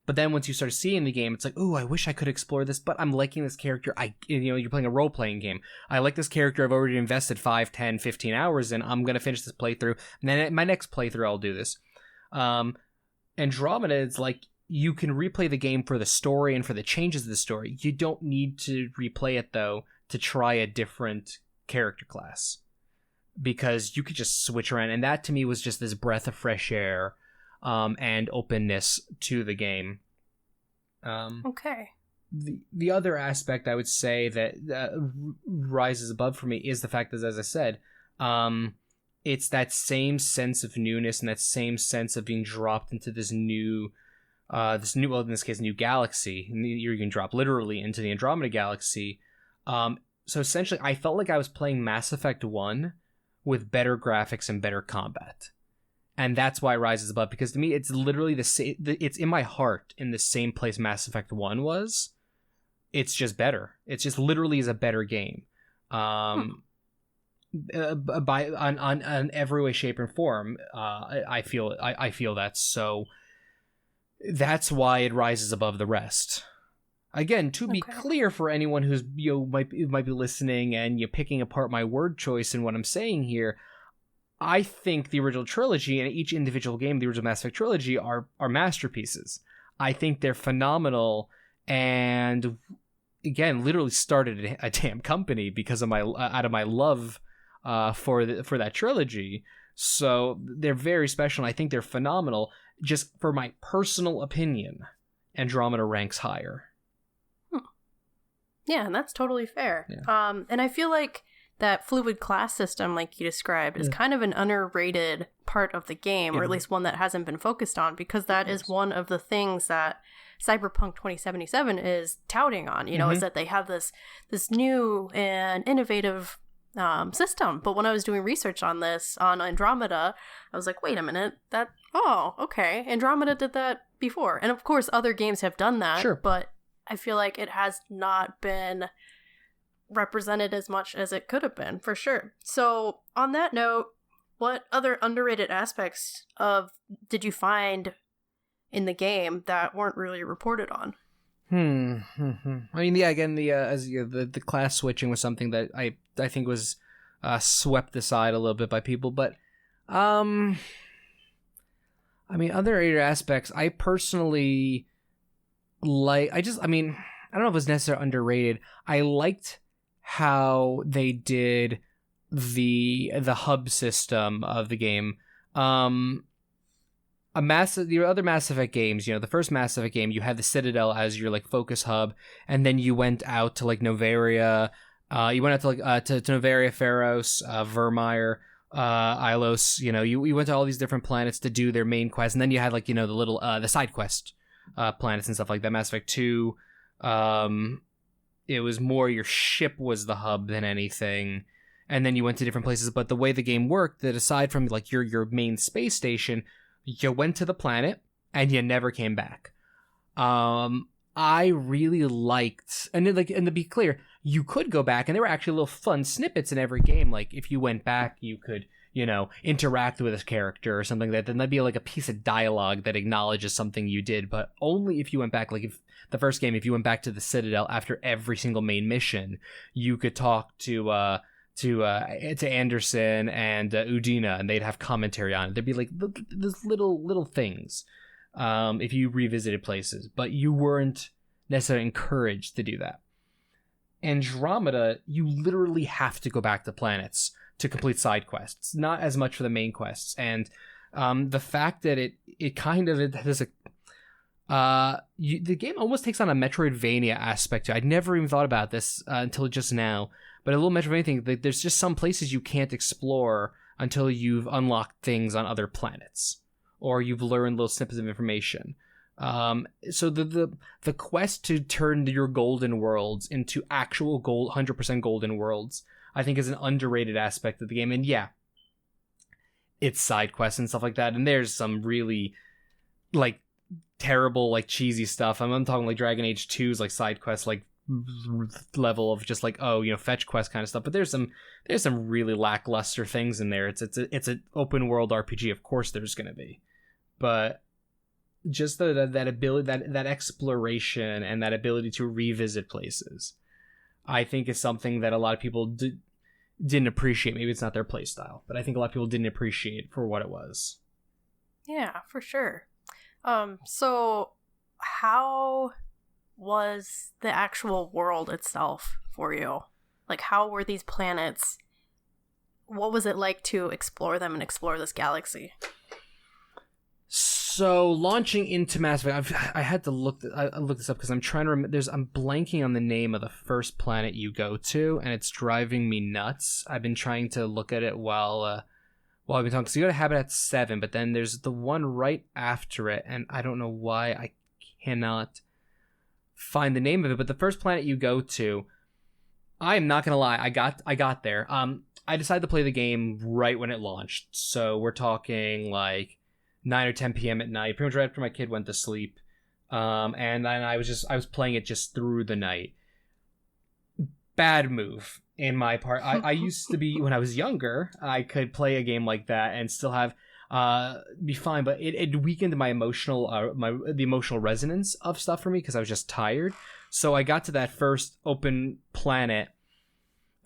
But then once you start seeing the game, it's like, oh, I wish I could explore this, but I'm liking this character. You're playing a role-playing game. I like this character. I've already invested 5, 10, 15 hours in. I'm going to finish this playthrough. And then my next playthrough, I'll do this. Andromeda is like, you can replay the game for the story and for the changes of the story. You don't need to replay it, though, to try a different character class. Because you could just switch around. And that, to me, was just this breath of fresh air. And openness to the game. Okay. The other aspect I would say that rises above for me is the fact that, as I said, it's that same sense of newness and that same sense of being dropped into this new, well, in this case, new galaxy. You're being dropped literally into the Andromeda galaxy. So essentially, I felt like I was playing Mass Effect 1 with better graphics and better combat. And that's why it rises above, because to me, it's literally the same. It's in my heart in the same place Mass Effect 1 was. It's just better. It's just literally is a better game, on every way, shape, and form. I feel that. So that's why it rises above the rest. Again, to be clear for anyone who's might be listening and you're picking apart my word choice and what I'm saying here. I think the original trilogy and each individual game, the original Mass Effect trilogy, are masterpieces. I think they're phenomenal, and again, literally started a damn company because of out of my love for that trilogy. So they're very special, and I think they're phenomenal. Just for my personal opinion, Andromeda ranks higher. Yeah, and that's totally fair. Yeah. And I feel like that fluid class system, like you described, is kind of an underrated part of the game, or at least one that hasn't been focused on, because that is one of the things that Cyberpunk 2077 is touting on, is that they have this new and innovative system. But when I was doing research on this, on Andromeda, I was like, wait a minute, Andromeda did that before. And of course, other games have done that, sure. But I feel like it has not been represented as much as it could have been, for sure. So on that note, what other underrated aspects did you find in the game that weren't really reported on? I mean, yeah, again, the class switching was something that I think was swept aside a little bit by people, but I mean, underrated aspects, I personally like. I don't know if it was necessarily underrated. I liked how they did the hub system of the game. The other Mass Effect games, the first Mass Effect game, you had the Citadel as your like focus hub, and then you went out to like Novaria. You went out to like to Novaria, Pharos, Vermeer, Ilos. You went to all these different planets to do their main quests, and then you had like the little the side quest planets and stuff like that. Mass Effect 2. It was more your ship was the hub than anything, and then you went to different places. But the way the game worked, that aside from like your main space station, you went to the planet and you never came back. I really liked, and to be clear, you could go back, and there were actually little fun snippets in every game. Like if you went back, you could interact with a character or something like that. Then that'd be like a piece of dialogue that acknowledges something you did, but only if you went back. Like if the first game, if you went back to the Citadel after every single main mission, you could talk to Anderson and Udina, and they'd have commentary on it. There'd be like those little things if you revisited places, but you weren't necessarily encouraged to do that. Andromeda, you literally have to go back to planets to complete side quests, not as much for the main quests. And the fact that it has the game almost takes on a Metroidvania aspect to it. I'd never even thought about this until just now, but a little Metroidvania thing. There's just some places you can't explore until you've unlocked things on other planets, or you've learned little snippets of information. So the quest to turn your golden worlds into actual 100% golden worlds, I think, is an underrated aspect of the game. And yeah, it's side quests and stuff like that, and there's some really like terrible, like cheesy stuff. I'm talking like Dragon Age 2's like side quests, like level of just like fetch quest kind of stuff. But there's some really lackluster things in there. It's an open world RPG. Of course, there's gonna be, but just that ability, that exploration, and that ability to revisit places, I think is something that a lot of people didn't appreciate. Maybe it's not their play style, but I think a lot of people didn't appreciate for what it was. Yeah, for sure. So how was the actual world itself for you? Like, how were these planets? What was it like to explore them and explore this galaxy? So launching into Mass Effect, I had to look this up because I'm trying to remember. I'm blanking on the name of the first planet you go to, and it's driving me nuts. I've been trying to look at it while I've been talking. So you go to Habitat 7, but then there's the one right after it, and I don't know why I cannot find the name of it. But the first planet you go to, I am not gonna lie, I got there. I decided to play the game right when it launched, so we're talking like 9 or 10 p.m. at night, pretty much right after my kid went to sleep. And then I was playing it just through the night. Bad move in my part. I used to be, when I was younger, I could play a game like that and still have be fine, but it weakened my the emotional resonance of stuff for me because I was just tired. So I got to that first open planet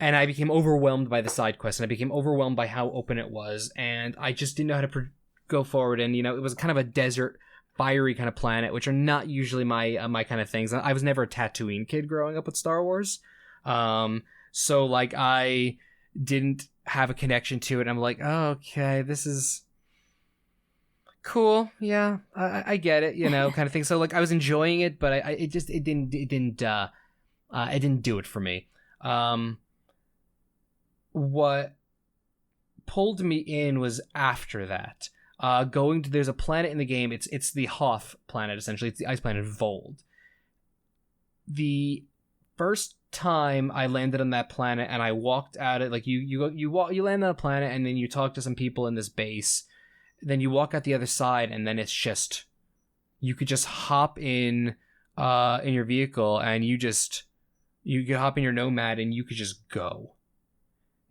and I became overwhelmed by the side quests, and I became overwhelmed by how open it was, and I just didn't know how to go forward. And it was kind of a desert, fiery kind of planet, which are not usually my kind of things. I was never a Tatooine kid growing up with Star Wars, so like I didn't have a connection to it. I'm like, oh, okay, this is cool, yeah, I get it, kind of thing. So like I was enjoying it, but it didn't do it for me. What pulled me in was after that. There's a planet in the game. It's the Hoth planet, essentially. It's the ice planet Vold. The first time I landed on that planet and I walked out it, like you land on a planet and then you talk to some people in this base. Then you walk out the other side and then it's just, you could just hop in your vehicle and you could hop in your Nomad and you could just go.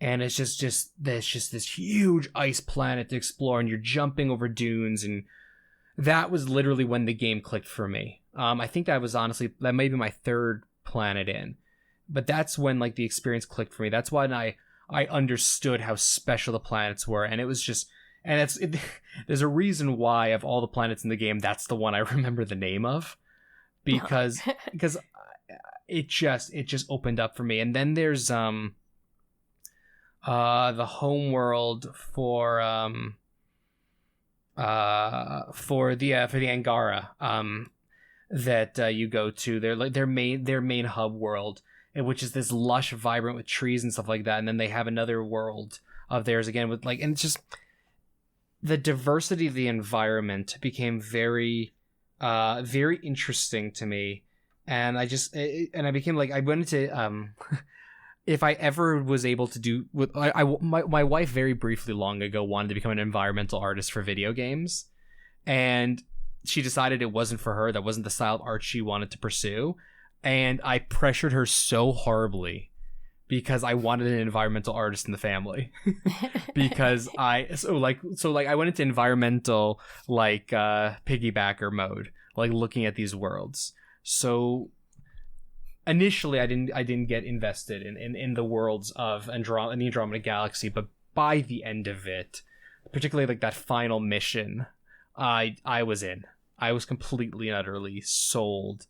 And it's just there's just this huge ice planet to explore, and you're jumping over dunes, and that was literally when the game clicked for me. I think that may be my third planet in, but that's when like the experience clicked for me. That's when I understood how special the planets were, and it was just, and there's a reason why of all the planets in the game, that's the one I remember the name of, because it just opened up for me. And then there's the homeworld for the Angara that you go to. They're like their main hub world, which is this lush, vibrant with trees and stuff like that. And then they have another world of theirs again with like, and it's just the diversity of the environment became very very interesting to me. And I became like, I went into if I ever was able to do with my wife very briefly long ago wanted to become an environmental artist for video games, and she decided it wasn't for her. That wasn't the style of art she wanted to pursue, and I pressured her so horribly because I wanted an environmental artist in the family. Because I went into environmental like piggybacker mode, like looking at these worlds. So initially, I didn't get invested in the worlds of the Andromeda Galaxy, but by the end of it, particularly like that final mission, I was in. I was completely and utterly sold,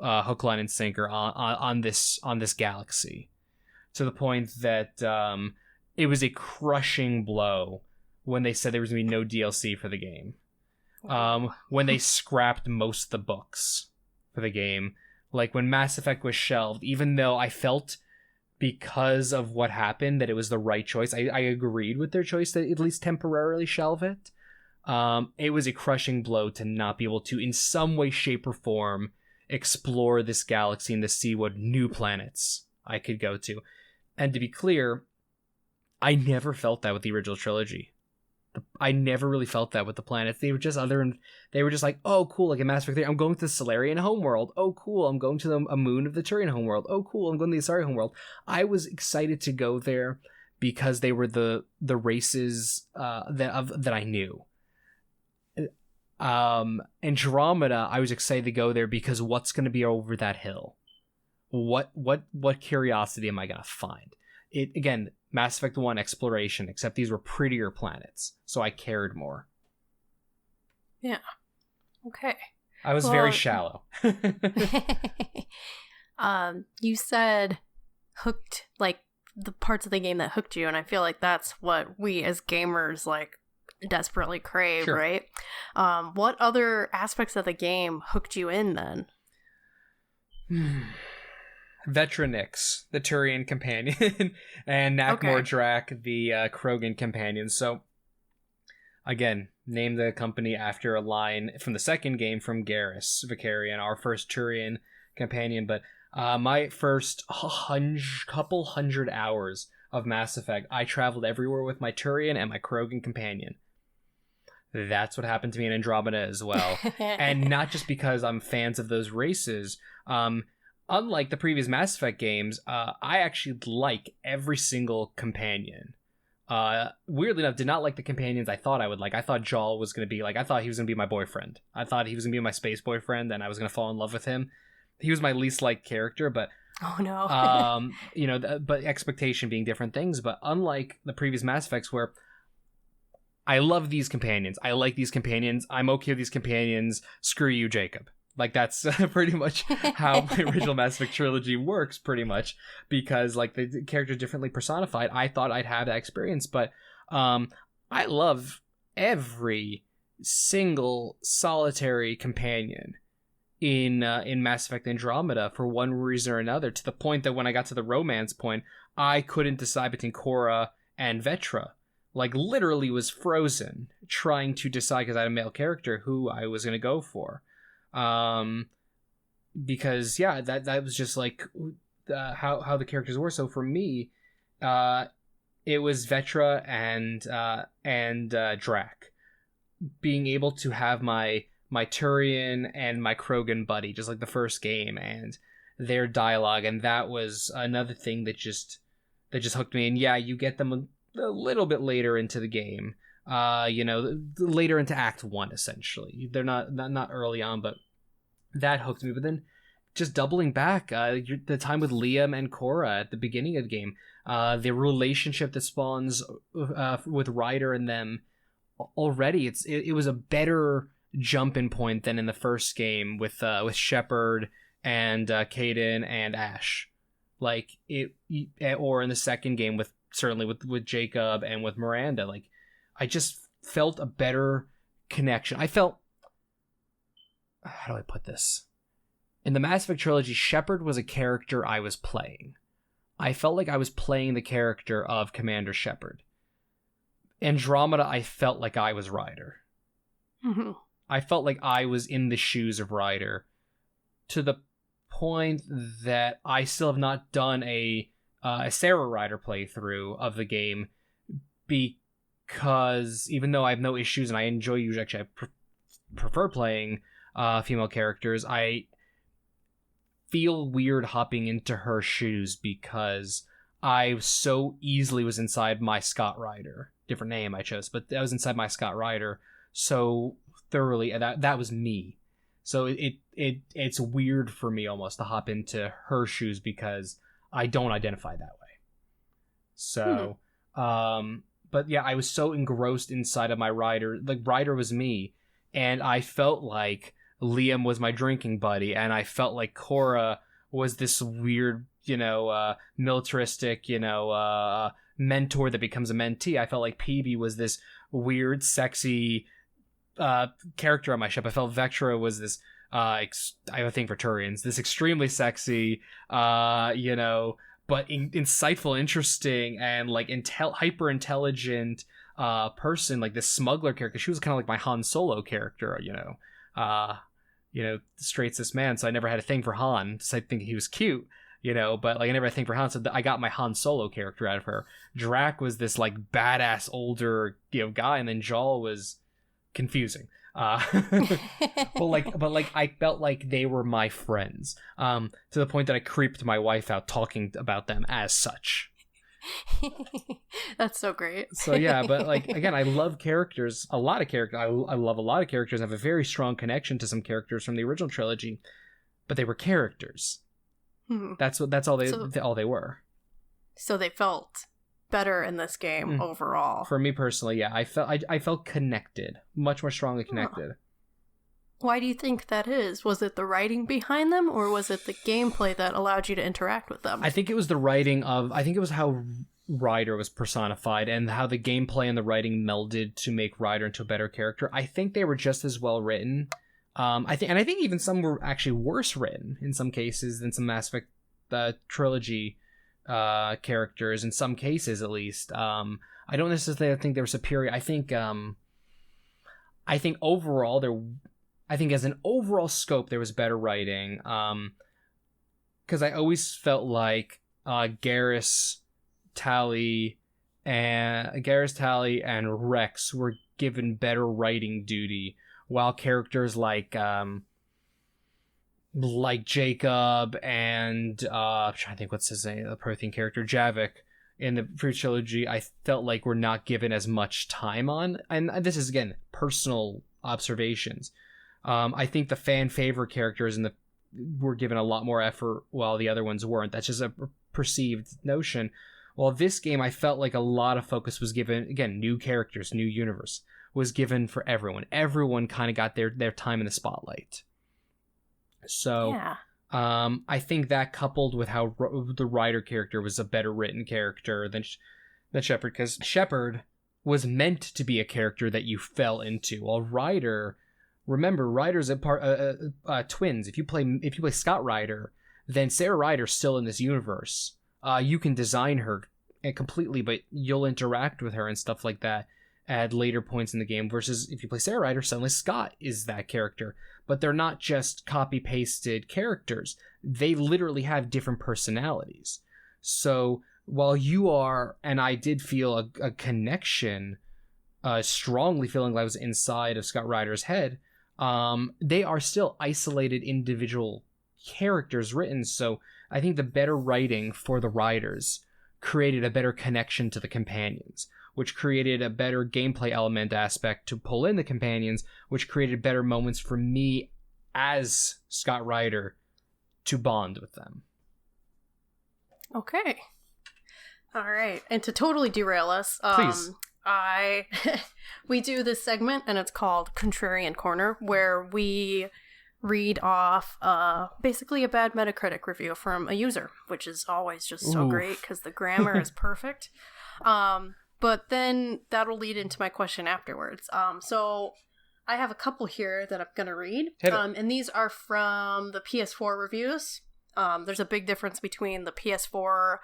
hook, line, and sinker on this galaxy, to the point that it was a crushing blow when they said there was gonna be no DLC for the game. When they scrapped most of the books for the game. Like when Mass Effect was shelved, even though I felt because of what happened that it was the right choice, I agreed with their choice to at least temporarily shelve it. It was a crushing blow to not be able to, in some way, shape, or form, explore this galaxy and to see what new planets I could go to. And to be clear, I never felt that with the original trilogy. I never really felt that with the planets. They were just like, oh, cool, like in Mass Effect 3, I'm going to the Solarian homeworld. Oh, cool, I'm going to a moon of the Turian homeworld. Oh, cool, I'm going to the Asari homeworld. I was excited to go there because they were the races that I knew. Andromeda, I was excited to go there because what's going to be over that hill? What curiosity am I going to find? It again, Mass Effect 1 exploration, except these were prettier planets, so I cared more. Yeah. Okay. I was very shallow. You said hooked, like the parts of the game that hooked you, and I feel like that's what we as gamers like desperately crave, Sure. right? What other aspects of the game hooked you in then? Vetronix, the Turian companion, and Nakmor-Drak, the Krogan companion. So, again, name the company after a line from the second game from Garrus Vicarian, our first Turian companion. But my first couple hundred hours of Mass Effect, I traveled everywhere with my Turian and my Krogan companion. That's what happened to me in Andromeda as well. And not just because I'm fans of those races. Unlike the previous Mass Effect games, I actually like every single companion. Weirdly enough, did not like the companions I thought I would like. I thought Jaal was going to be I thought he was going to be my boyfriend. I thought he was going to be my space boyfriend and I was going to fall in love with him. He was my least liked character, but oh no. But expectation being different things. But unlike the previous Mass Effects where I love these companions, I like these companions, I'm okay with these companions, screw you, Jacob. Like, that's pretty much how my original Mass Effect trilogy works, pretty much, because, like, the characters differently personified. I thought I'd have that experience, but I love every single solitary companion in Mass Effect Andromeda for one reason or another, to the point that when I got to the romance point, I couldn't decide between Cora and Vetra. Like, literally was frozen, trying to decide, because I had a male character, who I was going to go for. Because that was just like how the characters were. So for me, it was Vetra and Drak. Being able to have my Turian and my Krogan buddy, just like the first game, and their dialogue, and that was another thing that just hooked me. And yeah, you get them a little bit later into the game. Later into Act 1, essentially. They're not early on, but that hooked me. But then, just doubling back, the time with Liam and Cora at the beginning of the game, the relationship that spawns with Ryder and them, already, it was a better jump-in point than in the first game with Shepard and Kaidan and Ash. Like, or in the second game certainly with Jacob and with Miranda, like, I just felt a better connection. I felt... How do I put this? In the Mass Effect trilogy, Shepard was a character I was playing. I felt like I was playing the character of Commander Shepard. Andromeda, I felt like I was Ryder. Mm-hmm. I felt like I was in the shoes of Ryder, to the point that I still have not done a Sarah Ryder playthrough of the game, because even though I have no issues and I enjoy I prefer playing female characters, I feel weird hopping into her shoes because I so easily was inside my Scott Ryder. Different name I chose, but I was inside my Scott Ryder so thoroughly, and that was me. So it's weird for me almost to hop into her shoes because I don't identify that way. So, but yeah, I was so engrossed inside of my Ryder. Like, Ryder was me, and I felt like Liam was my drinking buddy, and I felt like Cora was this weird, militaristic, mentor that becomes a mentee. I felt like Peebee was this weird, sexy character on my ship. I felt Vectra was this, I have a thing for Turians, this extremely sexy, but insightful, interesting, and like hyper intelligent person, like this smuggler character. She was kind of like my Han Solo character, straight cis man. So I never had a thing for Han. So I think he was cute, but like I never had a thing for Han. So I got my Han Solo character out of her. Drak was this like badass older guy, and then Jaal was confusing. But I felt like they were my friends, to the point that I creeped my wife out talking about them as such. That's so great. So yeah, but like again, I love characters, a lot of characters. I love a lot of characters. I have a very strong connection to some characters from the original trilogy, but they were characters. That's all they were. So they felt better in this game overall. For me personally, yeah, I felt connected, much more strongly connected. Why do you think that is? Was it the writing behind them, or was it the gameplay that allowed you to interact with them? I think it was the writing I think it was how Ryder was personified and how the gameplay and the writing melded to make Ryder into a better character. I think they were just as well written. I think even some were actually worse written in some cases than some Mass Effect trilogy characters, in some cases at least. I don't necessarily think they were superior. I think overall I think as an overall scope there was better writing, because I always felt like Garrus, Tali, and Rex were given better writing duty, while characters like Jacob and I'm trying to think what's his name, the Prothean character Javik in the pre-trilogy, I felt like were not given as much time on. And this is again personal observations. I think the fan favorite characters were given a lot more effort while the other ones weren't. That's just a perceived notion. While this game, I felt like a lot of focus was given, again, new characters, new universe, was given for everyone. Everyone kind of got their time in the spotlight. So, yeah. I think that coupled with how the Ryder character was a better written character than Shepard, because Shepard was meant to be a character that you fell into, while Ryder... Remember, Ryder's a part twins. If you play Scott Ryder, then Sarah Ryder's still in this universe. You can design her completely, but you'll interact with her and stuff like that at later points in the game. Versus if you play Sarah Ryder, suddenly Scott is that character. But they're not just copy pasted characters. They literally have different personalities. So while you are, and I did feel a connection, strongly feeling like I was inside of Scott Ryder's head. They are still isolated individual characters written, so I think the better writing for the Ryders created a better connection to the companions, which created a better gameplay element aspect to pull in the companions, which created better moments for me as Scott Ryder to bond with them. Okay. All right. And to totally derail us, please. We do this segment, and it's called Contrarian Corner, where we read off basically a bad Metacritic review from a user, which is always just so great because the grammar is perfect. But then that'll lead into my question afterwards. So I have a couple here that I'm going to read, and these are from the PS4 reviews. There's a big difference between the PS4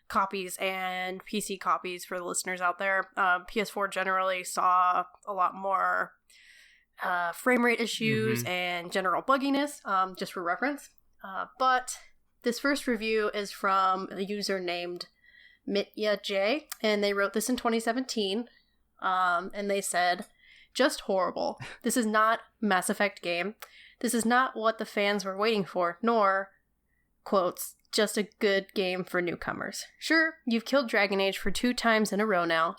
copies and PC copies for the listeners out there. PS4 generally saw a lot more frame rate issues and general bugginess, just for reference. But this first review is from a user named Mitya J, and they wrote this in 2017, and they said, "Just horrible. This is not Mass Effect game. This is not what the fans were waiting for, nor, quotes, just a good game for newcomers. Sure, you've killed Dragon Age for 2 times in a row now,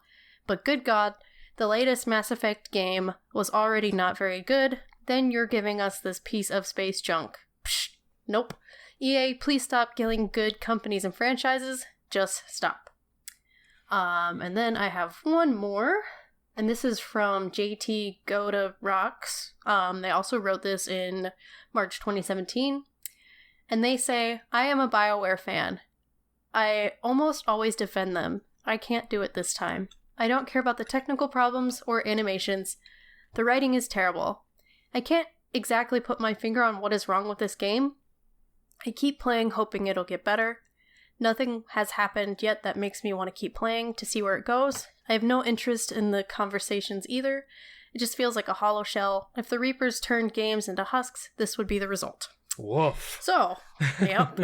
but good God, the latest Mass Effect game was already not very good, then you're giving us this piece of space junk. Psh, nope. EA, please stop killing good companies and franchises. Just stop." And then I have one more, and this is from JT Goda Rocks. They also wrote this in March 2017. And they say, "I am a BioWare fan. I almost always defend them. I can't do it this time. I don't care about the technical problems or animations. The writing is terrible. I can't exactly put my finger on what is wrong with this game. I keep playing hoping it'll get better. Nothing has happened yet that makes me want to keep playing to see where it goes. I have no interest in the conversations either. It just feels like a hollow shell. If the Reapers turned games into husks, this would be the result." Woof. So, yep.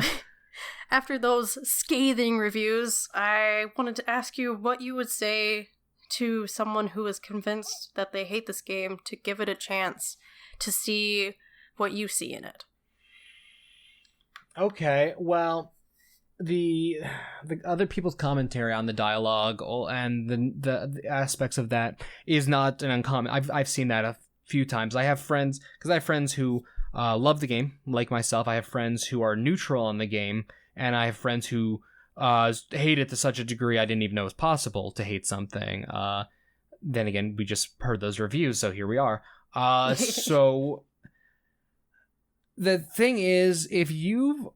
After those scathing reviews, I wanted to ask you what you would say to someone who is convinced that they hate this game to give it a chance to see what you see in it. Okay, well, the other people's commentary on the dialogue and the aspects of that is not an uncommon. I've seen that a few times. I have friends who love the game, like myself. I have friends who are neutral on the game, and I have friends who hate it to such a degree I didn't even know it was possible to hate something. Then again, we just heard those reviews, so here we are. So the thing is, if in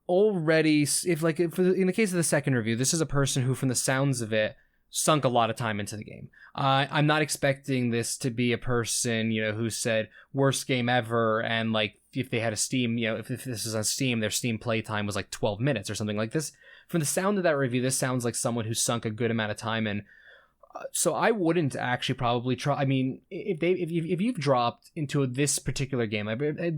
the case of the second review, this is a person who, from the sounds of it, sunk a lot of time into the game. I'm not expecting this to be a person, who said worst game ever, and like if they had a Steam, if this is on Steam, their Steam playtime was like 12 minutes or something like this. From the sound of that review, this sounds like someone who sunk a good amount of time in. So I wouldn't actually probably try. I mean, if you've dropped into this particular game,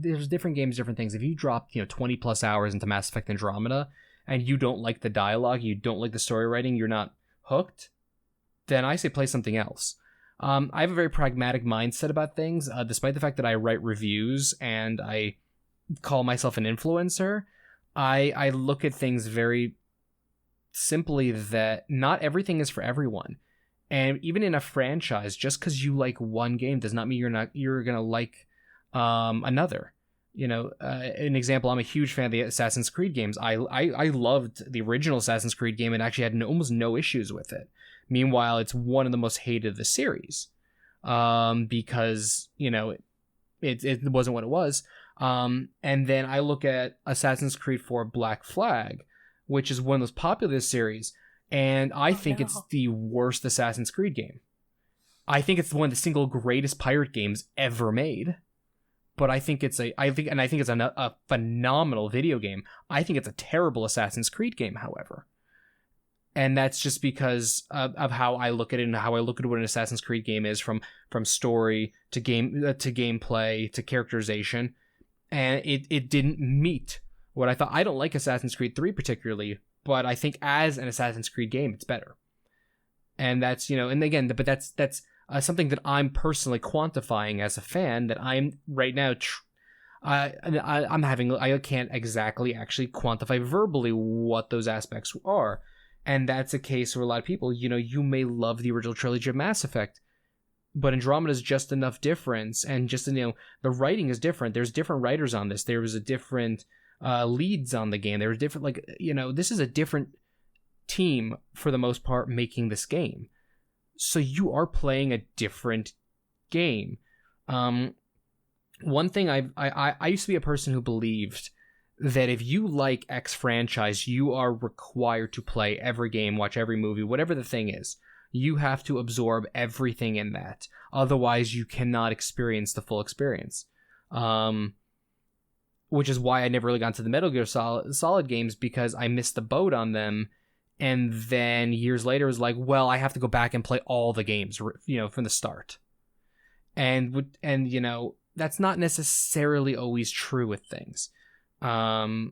there's different games, different things. If you dropped 20 plus hours into Mass Effect Andromeda and you don't like the dialogue, you don't like the story writing, you're not hooked, then I say play something else. I have a very pragmatic mindset about things, despite the fact that I write reviews and I call myself an influencer. I look at things very simply that not everything is for everyone. And even in a franchise, just because you like one game does not mean you're gonna like another. An example, I'm a huge fan of the Assassin's Creed games. I loved the original Assassin's Creed game and actually had almost no issues with it. Meanwhile, it's one of the most hated of the series because it wasn't what it was. And then I look at Assassin's Creed 4 Black Flag, which is one of the most popular series. And I think it's the worst Assassin's Creed game. I think it's one of the single greatest pirate games ever made. But I think it's a phenomenal video game. I think it's a terrible Assassin's Creed game, however. And that's just because of how I look at it and how I look at what an Assassin's Creed game is, from story to gameplay to characterization. And it didn't meet what I thought. I don't like Assassin's Creed 3 particularly, but I think as an Assassin's Creed game, it's better. And that's, and again, but that's something that I'm personally quantifying as a fan, that I'm right now, I can't exactly actually quantify verbally what those aspects are. And that's a case where a lot of people, you may love the original trilogy of Mass Effect, but Andromeda is just enough difference, and just, the writing is different. There's different writers on this. There was a different leads on the game. There were different, this is a different team for the most part making this game. So you are playing a different game. One thing I used to be a person who believed that if you like X franchise, you are required to play every game, watch every movie, whatever the thing is. You have to absorb everything in that. Otherwise, you cannot experience the full experience. Which is why I never really got into the Metal Gear Solid games, because I missed the boat on them. And then years later, it was like, well, I have to go back and play all the games, from the start. And that's not necessarily always true with things. With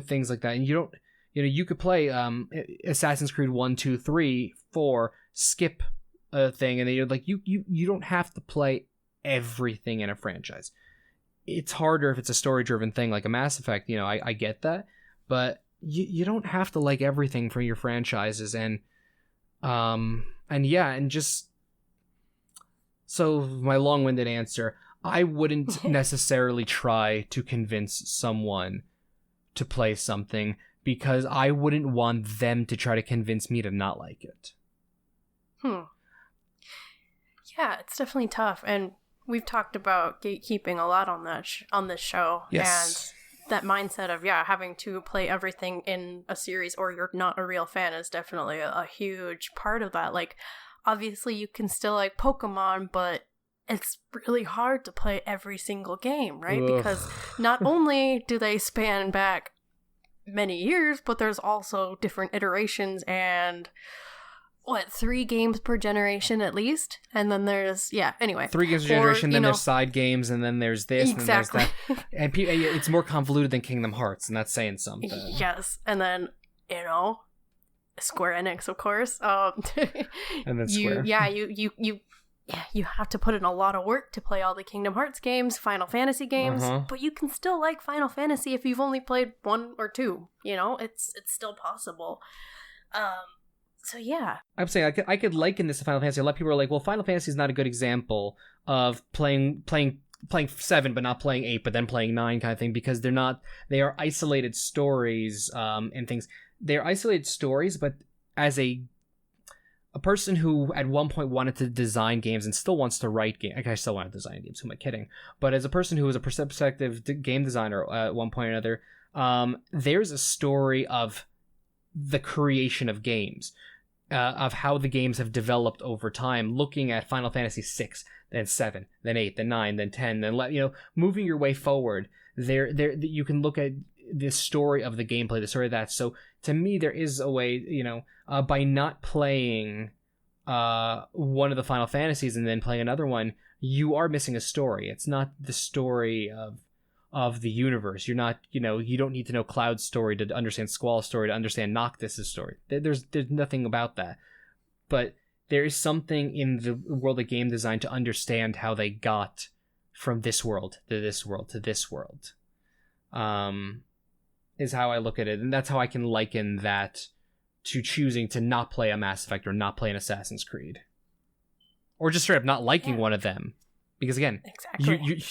things like that. And you don't, you could play Assassin's Creed 1, 2, 3, 4, skip a thing, and then you're like, you don't have to play everything in a franchise. It's harder if it's a story-driven thing like a Mass Effect. I get that, but you don't have to like everything from your franchises. And just so my long-winded answer, I wouldn't necessarily try to convince someone to play something, because I wouldn't want them to try to convince me to not like it. Yeah, it's definitely tough, and we've talked about gatekeeping a lot on on this show. Yes. And that mindset of having to play everything in a series or you're not a real fan is definitely a huge part of that. Like, obviously you can still like Pokemon, but it's really hard to play every single game, right? Ugh. Because not only do they span back many years, but there's also different iterations and 3 games per generation at least, and then there's 3 games per generation, then there's side games, and then there's this, exactly. And then there's that, and it's more convoluted than Kingdom Hearts, and that's saying something. Yes, and then Square Enix, of course. And then Square. You yeah, you have to put in a lot of work to play all the Kingdom Hearts games, Final Fantasy games, but you can still like Final Fantasy if you've only played 1 or 2. You know, it's still possible. So yeah, I'm saying I could liken this to Final Fantasy. A lot of people are like, well, Final Fantasy is not a good example of playing 7 but not playing 8 but then playing 9 kind of thing, because they are isolated stories and things. They're isolated stories, but as a person who at one point wanted to design games and still wants to write games, I still want to design games, who am I kidding? But as a person who was a prospective game designer at one point or another, there's a story of the creation of games, of how the games have developed over time, looking at Final Fantasy 6, then 7, then 8, then 9, then 10, then moving your way forward. There you can look at the story of the gameplay, the story of that. So to me, there is a way, by not playing one of the Final Fantasies and then playing another one, you are missing a story. It's not the story of the universe. You're not, you don't need to know Cloud's story to understand Squall's story, to understand Noctis' story. There's nothing about that. But there is something in the world of game design to understand how they got from this world to this world to this world. Is how I look at it. And that's how I can liken that to choosing to not play a Mass Effect or not play an Assassin's Creed. Or just straight up not liking one of them. Because again, exactly.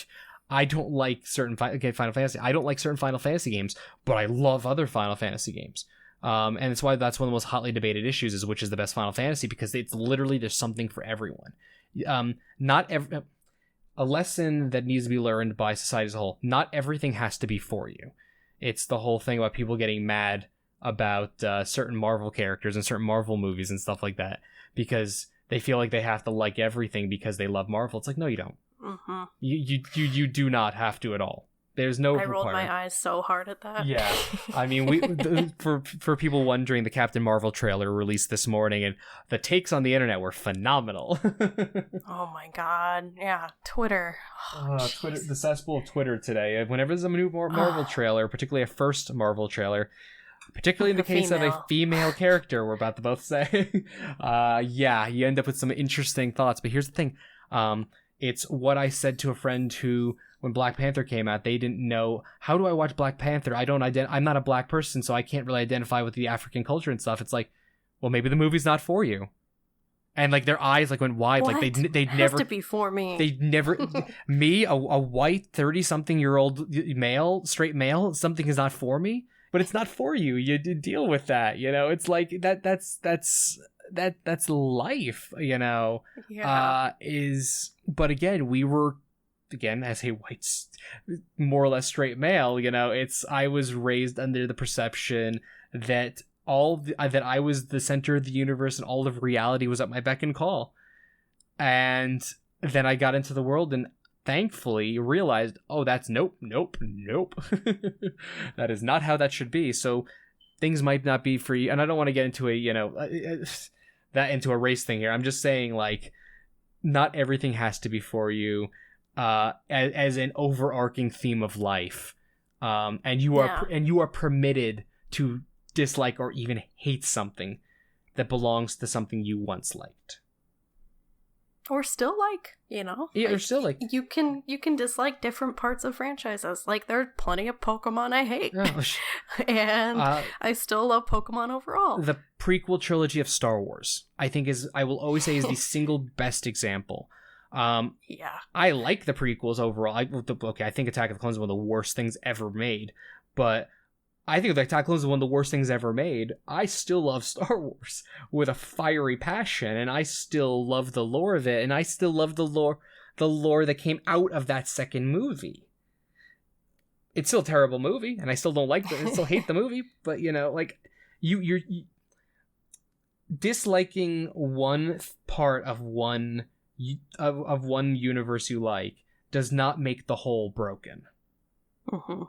I don't like certain Final Fantasy. I don't like certain Final Fantasy games, but I love other Final Fantasy games. And it's why that's one of the most hotly debated issues, is which is the best Final Fantasy, because it's literally, there's something for everyone. A lesson that needs to be learned by society as a whole. Not everything has to be for you. It's the whole thing about people getting mad about certain Marvel characters and certain Marvel movies and stuff like that, because they feel like they have to like everything because they love Marvel. It's like, no, you don't. Mm-hmm. You do not have to at all. There's no. I rolled my eyes so hard at that. Yeah, I mean, for people wondering, the Captain Marvel trailer released this morning, and the takes on the internet were phenomenal. Oh my god! Yeah, Twitter. Twitter, the cesspool of Twitter today. Whenever there's a new Marvel trailer, particularly a first Marvel trailer, particularly in the case of a female character, we're about to both say, yeah, you end up with some interesting thoughts. But here's the thing, it's what I said to a friend who, when Black Panther came out, they didn't know, how do I watch Black Panther? I'm not a black person, so I can't really identify with the African culture and stuff. It's like, well, maybe the movie's not for you. And like their eyes like went wide. What? Like they never never to be for me. They never me, a white 30-something-year-old male, straight male, something is not for me. But it's not for you. You deal with that, It's like that's life, Yeah. But again, we were, as a white, more or less straight male, I was raised under the perception that that I was the center of the universe and all of reality was at my beck and call. And then I got into the world and thankfully realized, oh, that's nope. That is not how that should be. So things might not be for you. And I don't want to get into into a race thing here. I'm just saying, like, not everything has to be for you, as an overarching theme of life. And you are permitted to dislike or even hate something that belongs to something you once liked. Or still like, Yeah, or still like. You can dislike different parts of franchises. Like, there are plenty of Pokemon I hate. Oh, and I still love Pokemon overall. The prequel trilogy of Star Wars, I think, I will always say, is the single best example. Yeah. I like the prequels overall. I think Attack of the Clones is one of the worst things ever made. But I think Attack of the Clones is one of the worst things ever made. I still love Star Wars with a fiery passion, and I still love the lore of it, and I still love the lore that came out of that second movie. It's still a terrible movie, and I still don't like it. I still hate the movie, but like you're disliking one part of one universe you like does not make the whole broken. Mm-hmm.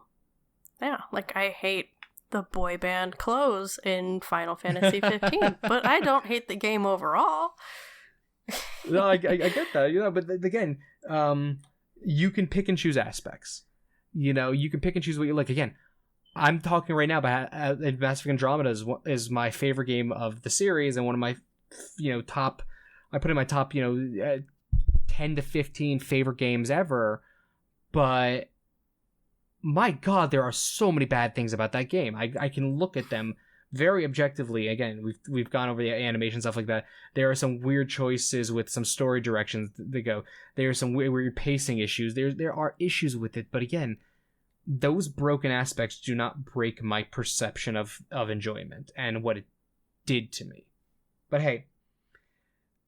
Yeah, like I hate the boy band clothes in Final Fantasy 15, but I don't hate the game overall. No, I get that, but again, you can pick and choose aspects. You can pick and choose what you like. Again, I'm talking right now about Mass Effect Andromeda is my favorite game of the series and one of my, top. I put in my top, 10 to 15 favorite games ever, but my God, there are so many bad things about that game. I can look at them very objectively. Again, we've gone over the animation, stuff like that. There are some weird choices with some story directions that go. There are some weird pacing issues. There are issues with it, but again, those broken aspects do not break my perception of enjoyment and what it did to me. But hey,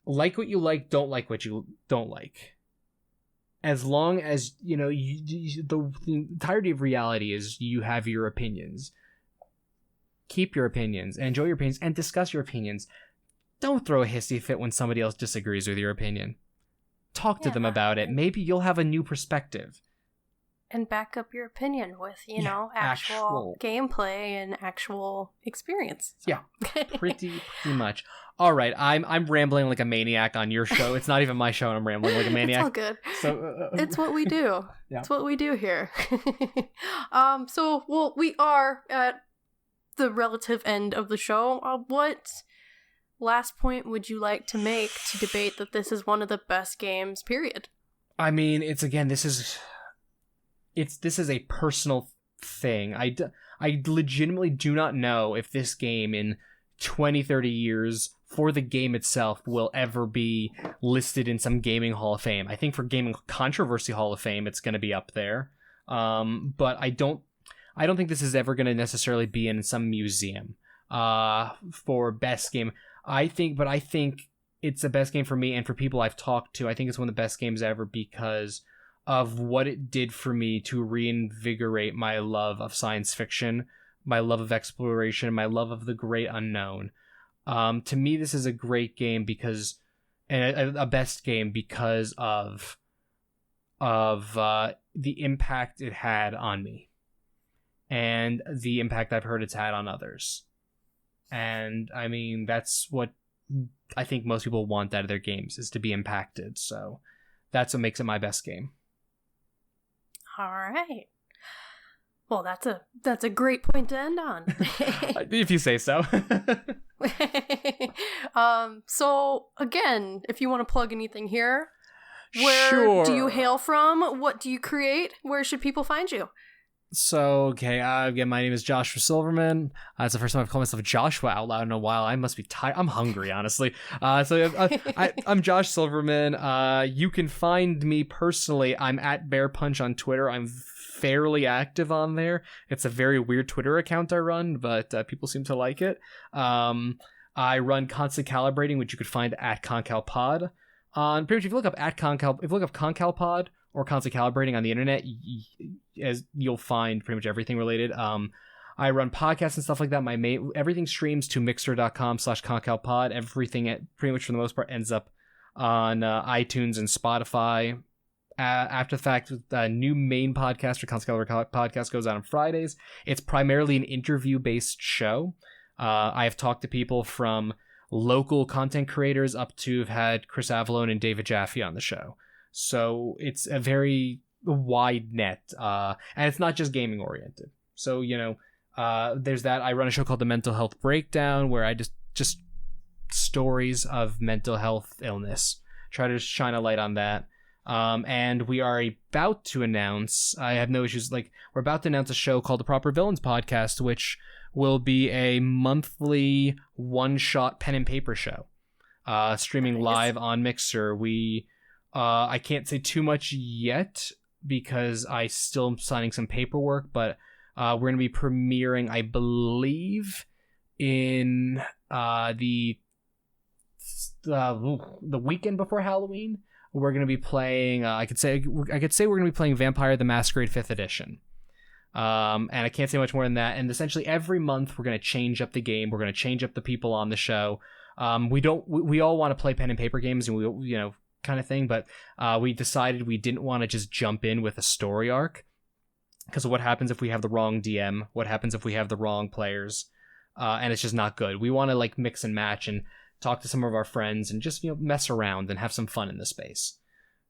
like what you like, don't like what you don't like. As long as, the entirety of reality is you have your opinions. Keep your opinions, and enjoy your opinions, and discuss your opinions. Don't throw a hissy fit when somebody else disagrees with your opinion. Talk to them about it. Maybe you'll have a new perspective. And back up your opinion with, actual gameplay and actual experience. So. Yeah, pretty much. All right, I'm rambling like a maniac on your show. It's not even my show, and I'm rambling like a maniac. It's all good. So it's what we do. Yeah. It's what we do here. We are at the relative end of the show. What last point would you like to make to debate that this is one of the best games, period? I mean, this is a personal thing. I legitimately do not know if this game in 20, 30 years for the game itself will ever be listed in some gaming hall of fame. I think for gaming controversy hall of fame, it's going to be up there. But I don't think this is ever going to necessarily be in some museum for best game. I think it's the best game for me and for people I've talked to. I think it's one of the best games ever because of what it did for me to reinvigorate my love of science fiction, my love of exploration, my love of the great unknown. To me, this is a great game because, and a best game because of the impact it had on me, and the impact I've heard it's had on others. And I mean, that's what I think most people want out of their games, is to be impacted. So that's what makes it my best game. All right. Well, that's a great point to end on. If you say so. So again, if you want to plug anything here, where do you hail from? What do you create? Where should people find you? So, okay, again, my name is Joshua Silverman. It's the first time I've called myself Joshua out loud in a while. I must be tired. I'm hungry, honestly. I'm Josh Silverman. You can find me personally. I'm at Bear Punch on Twitter. I'm fairly active on there. It's a very weird Twitter account I run, but people seem to like it. I run Constant Calibrating, which you could find at ConcalPod. On pretty much, if you look up ConcalPod or Constant Calibrating on the internet, as you'll find pretty much everything related. I run podcasts and stuff like that. Everything streams to mixer.com/ConcalPod. Everything, pretty much for the most part, ends up on iTunes and Spotify. After the fact, the new main podcast for Constant Calibrating podcast goes out on Fridays. It's primarily an interview-based show. I have talked to people from local content creators up to have had Chris Avallone and David Jaffe on the show. So it's a very wide net, and it's not just gaming oriented. So, there's that. I run a show called The Mental Health Breakdown, where I just stories of mental health illness. Try to shine a light on that. And we are about to announce, I have no issues, we're about to announce a show called The Proper Villains Podcast, which will be a monthly one-shot pen and paper show, streaming live on Mixer. I can't say too much yet because I still am signing some paperwork, but we're going to be premiering, I believe, in the weekend before Halloween. We're going to be playing, I could say we're going to be playing Vampire the Masquerade 5th Edition. And I can't say much more than that. And essentially every month we're going to change up the game. We're going to change up the people on the show. We all want to play pen and paper games, and kind of thing, but we decided we didn't want to just jump in with a story arc, because what happens if we have the wrong DM? What happens if we have the wrong players? And it's just not good. We want to mix and match and talk to some of our friends and just mess around and have some fun in the space.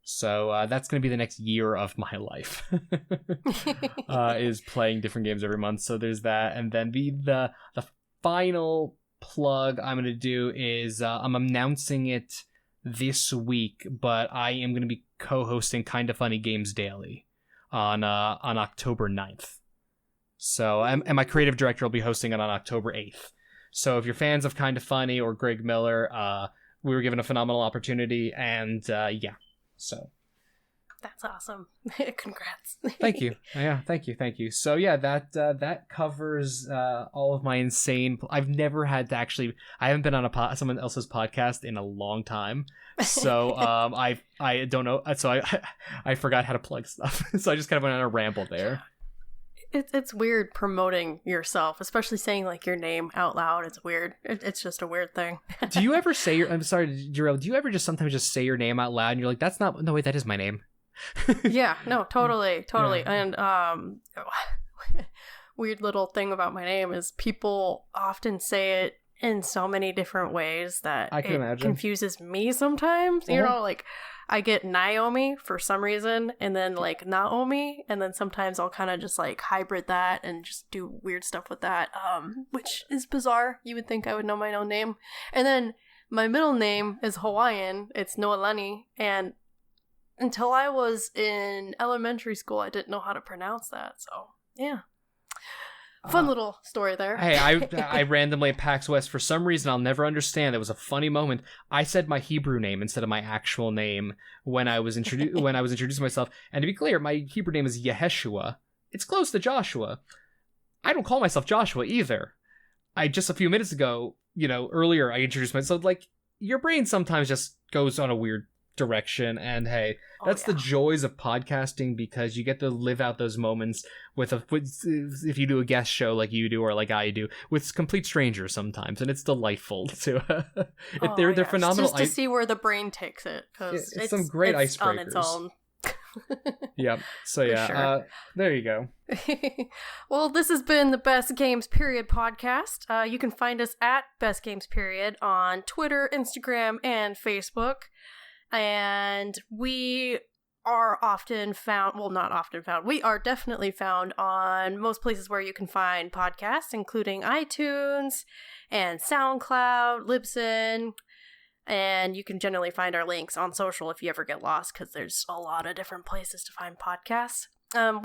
So that's going to be the next year of my life, is playing different games every month. So there's that, and then the final plug I'm going to do is I'm announcing it this week, but I am going to be co-hosting Kinda Funny Games Daily on October 9th. So, and my creative director will be hosting it on October 8th. So if you're fans of Kinda Funny or Greg Miller, we were given a phenomenal opportunity, and so. That's awesome. Congrats. Thank you. Yeah, thank you. So yeah, that covers all of my insane. I've never had to actually. I haven't been on someone else's podcast in a long time. So I don't know. So I forgot how to plug stuff. So I just kind of went on a ramble there. It's weird promoting yourself, especially saying like your name out loud. It's weird. It's just a weird thing. Do you ever say I'm sorry, Jarrell, do you ever just sometimes just say your name out loud and you're like, that's not, no wait, that is my name. Yeah, no, totally. Yeah. And weird little thing about my name is people often say it in so many different ways that I can imagine. Confuses me sometimes. You know, like I get Naomi for some reason, and then like Naomi, and then sometimes I'll kind of just like hybrid that and just do weird stuff with that, which is bizarre. You would think I would know my own name. And then my middle name is Hawaiian. It's Noelani, and until I was in elementary school, I didn't know how to pronounce that. So yeah. Fun little story there. Hey, I randomly at PAX West, for some reason I'll never understand. It was a funny moment. I said my Hebrew name instead of my actual name when I was introducing myself. And to be clear, my Hebrew name is Yeheshua. It's close to Joshua. I don't call myself Joshua either. I just a few minutes ago, earlier I introduced myself. Like, your brain sometimes just goes on a weird direction, and hey, that's the joys of podcasting, because you get to live out those moments with if you do a guest show like you do or like I do with complete strangers sometimes, and it's delightful to they're phenomenal just to see where the brain takes it, because it's some great icebreakers on its own. Yep. So yeah, sure. There you go. Well, this has been the Best Games Period podcast. You can find us at Best Games Period on Twitter, Instagram, and Facebook. And we are often found, well, not often found, we are definitely found on most places where you can find podcasts, including iTunes and SoundCloud, Libsyn, and you can generally find our links on social if you ever get lost, because there's a lot of different places to find podcasts.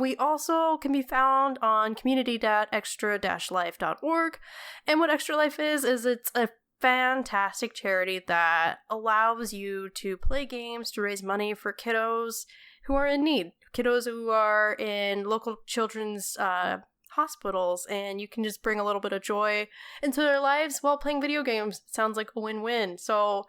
We also can be found on community.extra-life.org, and what Extra Life is it's a fantastic charity that allows you to play games to raise money for kiddos who are in need, kiddos who are in local children's hospitals, and you can just bring a little bit of joy into their lives while playing video games. It sounds like a win-win. So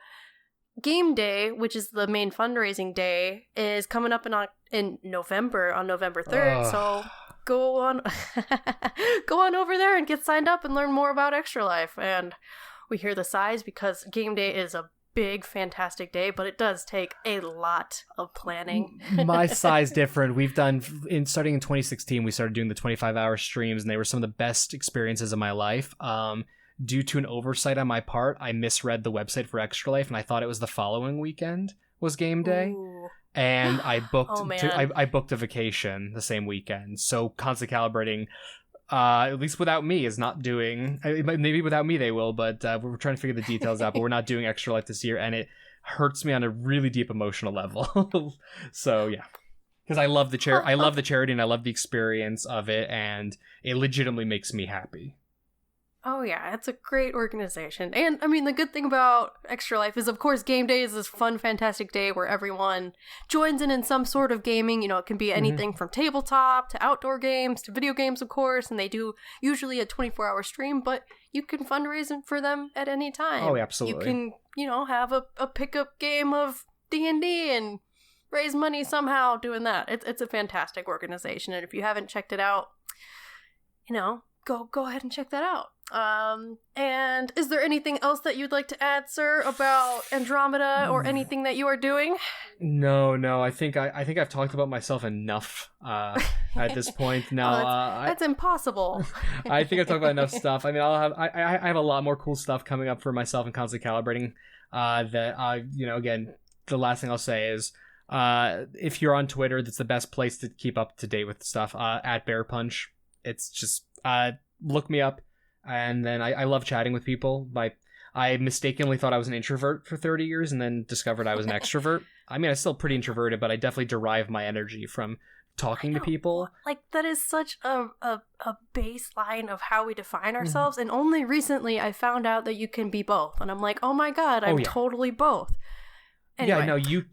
Game Day, which is the main fundraising day, is coming up in November, on November 3rd. So go on over there and get signed up and learn more about Extra Life. And we hear the sighs because Game Day is a big, fantastic day, but it does take a lot of planning. My sigh's different. We've done, starting in 2016, we started doing the 25-hour streams, and they were some of the best experiences of my life. Due to an oversight on my part, I misread the website for Extra Life, and I thought it was the following weekend was Game Day. Ooh. And I booked I booked a vacation the same weekend. So Constant Calibrating, at least without me, is not doing, maybe without me they will, but we're trying to figure the details out, but we're not doing Extra Life this year, and it hurts me on a really deep emotional level. So yeah, because I love the charity, and I love the experience of it, and it legitimately makes me happy. Oh yeah, it's a great organization. And I mean, the good thing about Extra Life is, of course, Game Day is this fun, fantastic day where everyone joins in some sort of gaming. It can be anything from tabletop to outdoor games to video games, of course, and they do usually a 24-hour stream, but you can fundraise for them at any time. Oh, absolutely. You can, have a pickup game of D&D and raise money somehow doing that. It's a fantastic organization, and if you haven't checked it out, go ahead and check that out. And is there anything else that you'd like to add, sir, about Andromeda or anything that you are doing? No. I think I've talked about myself enough at this point. No, that's impossible. I think I've talked about enough stuff. I mean, I have a lot more cool stuff coming up for myself and Constant Calibrating. Again, the last thing I'll say is, if you're on Twitter, that's the best place to keep up to date with stuff. At Bear Punch, it's just look me up. And then I love chatting with people. I mistakenly thought I was an introvert for 30 years and then discovered I was an extrovert. I mean, I'm still pretty introverted, but I definitely derive my energy from talking to people. Like, that is such a baseline of how we define ourselves, and only recently I found out that you can be both, and I'm like, oh my god, I'm totally both. Anyway. Yeah, no, you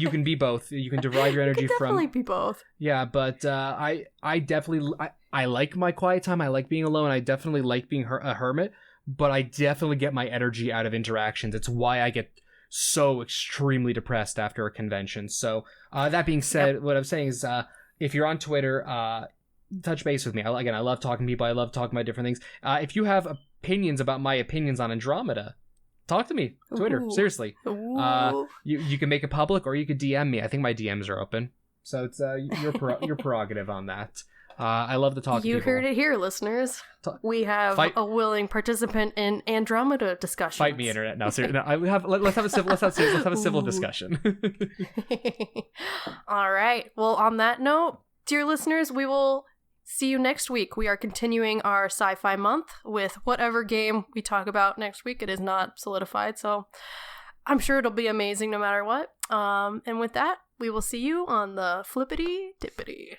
can be both. You can derive your energy from definitely be both. Yeah, but I definitely I like my quiet time. I like being alone. I definitely like being a hermit, but I definitely get my energy out of interactions. It's why I get so extremely depressed after a convention. So that being said, what I'm saying is, if you're on Twitter, touch base with me. I love talking to people. I love talking about different things. If you have opinions about my opinions on Andromeda, talk to me. Twitter. Ooh. Seriously. Ooh. You can make it public, or you could DM me. I think my DMs are open. So it's your prerogative on that. I love to talk to people. You heard it here, listeners. We have a willing participant in Andromeda discussions. Fight me, internet. No, seriously. No, let's have a civil discussion. All right. Well, on that note, dear listeners, we will see you next week. We are continuing our sci-fi month with whatever game we talk about next week. It is not solidified, so I'm sure it'll be amazing no matter what. And with that, we will see you on the flippity dippity.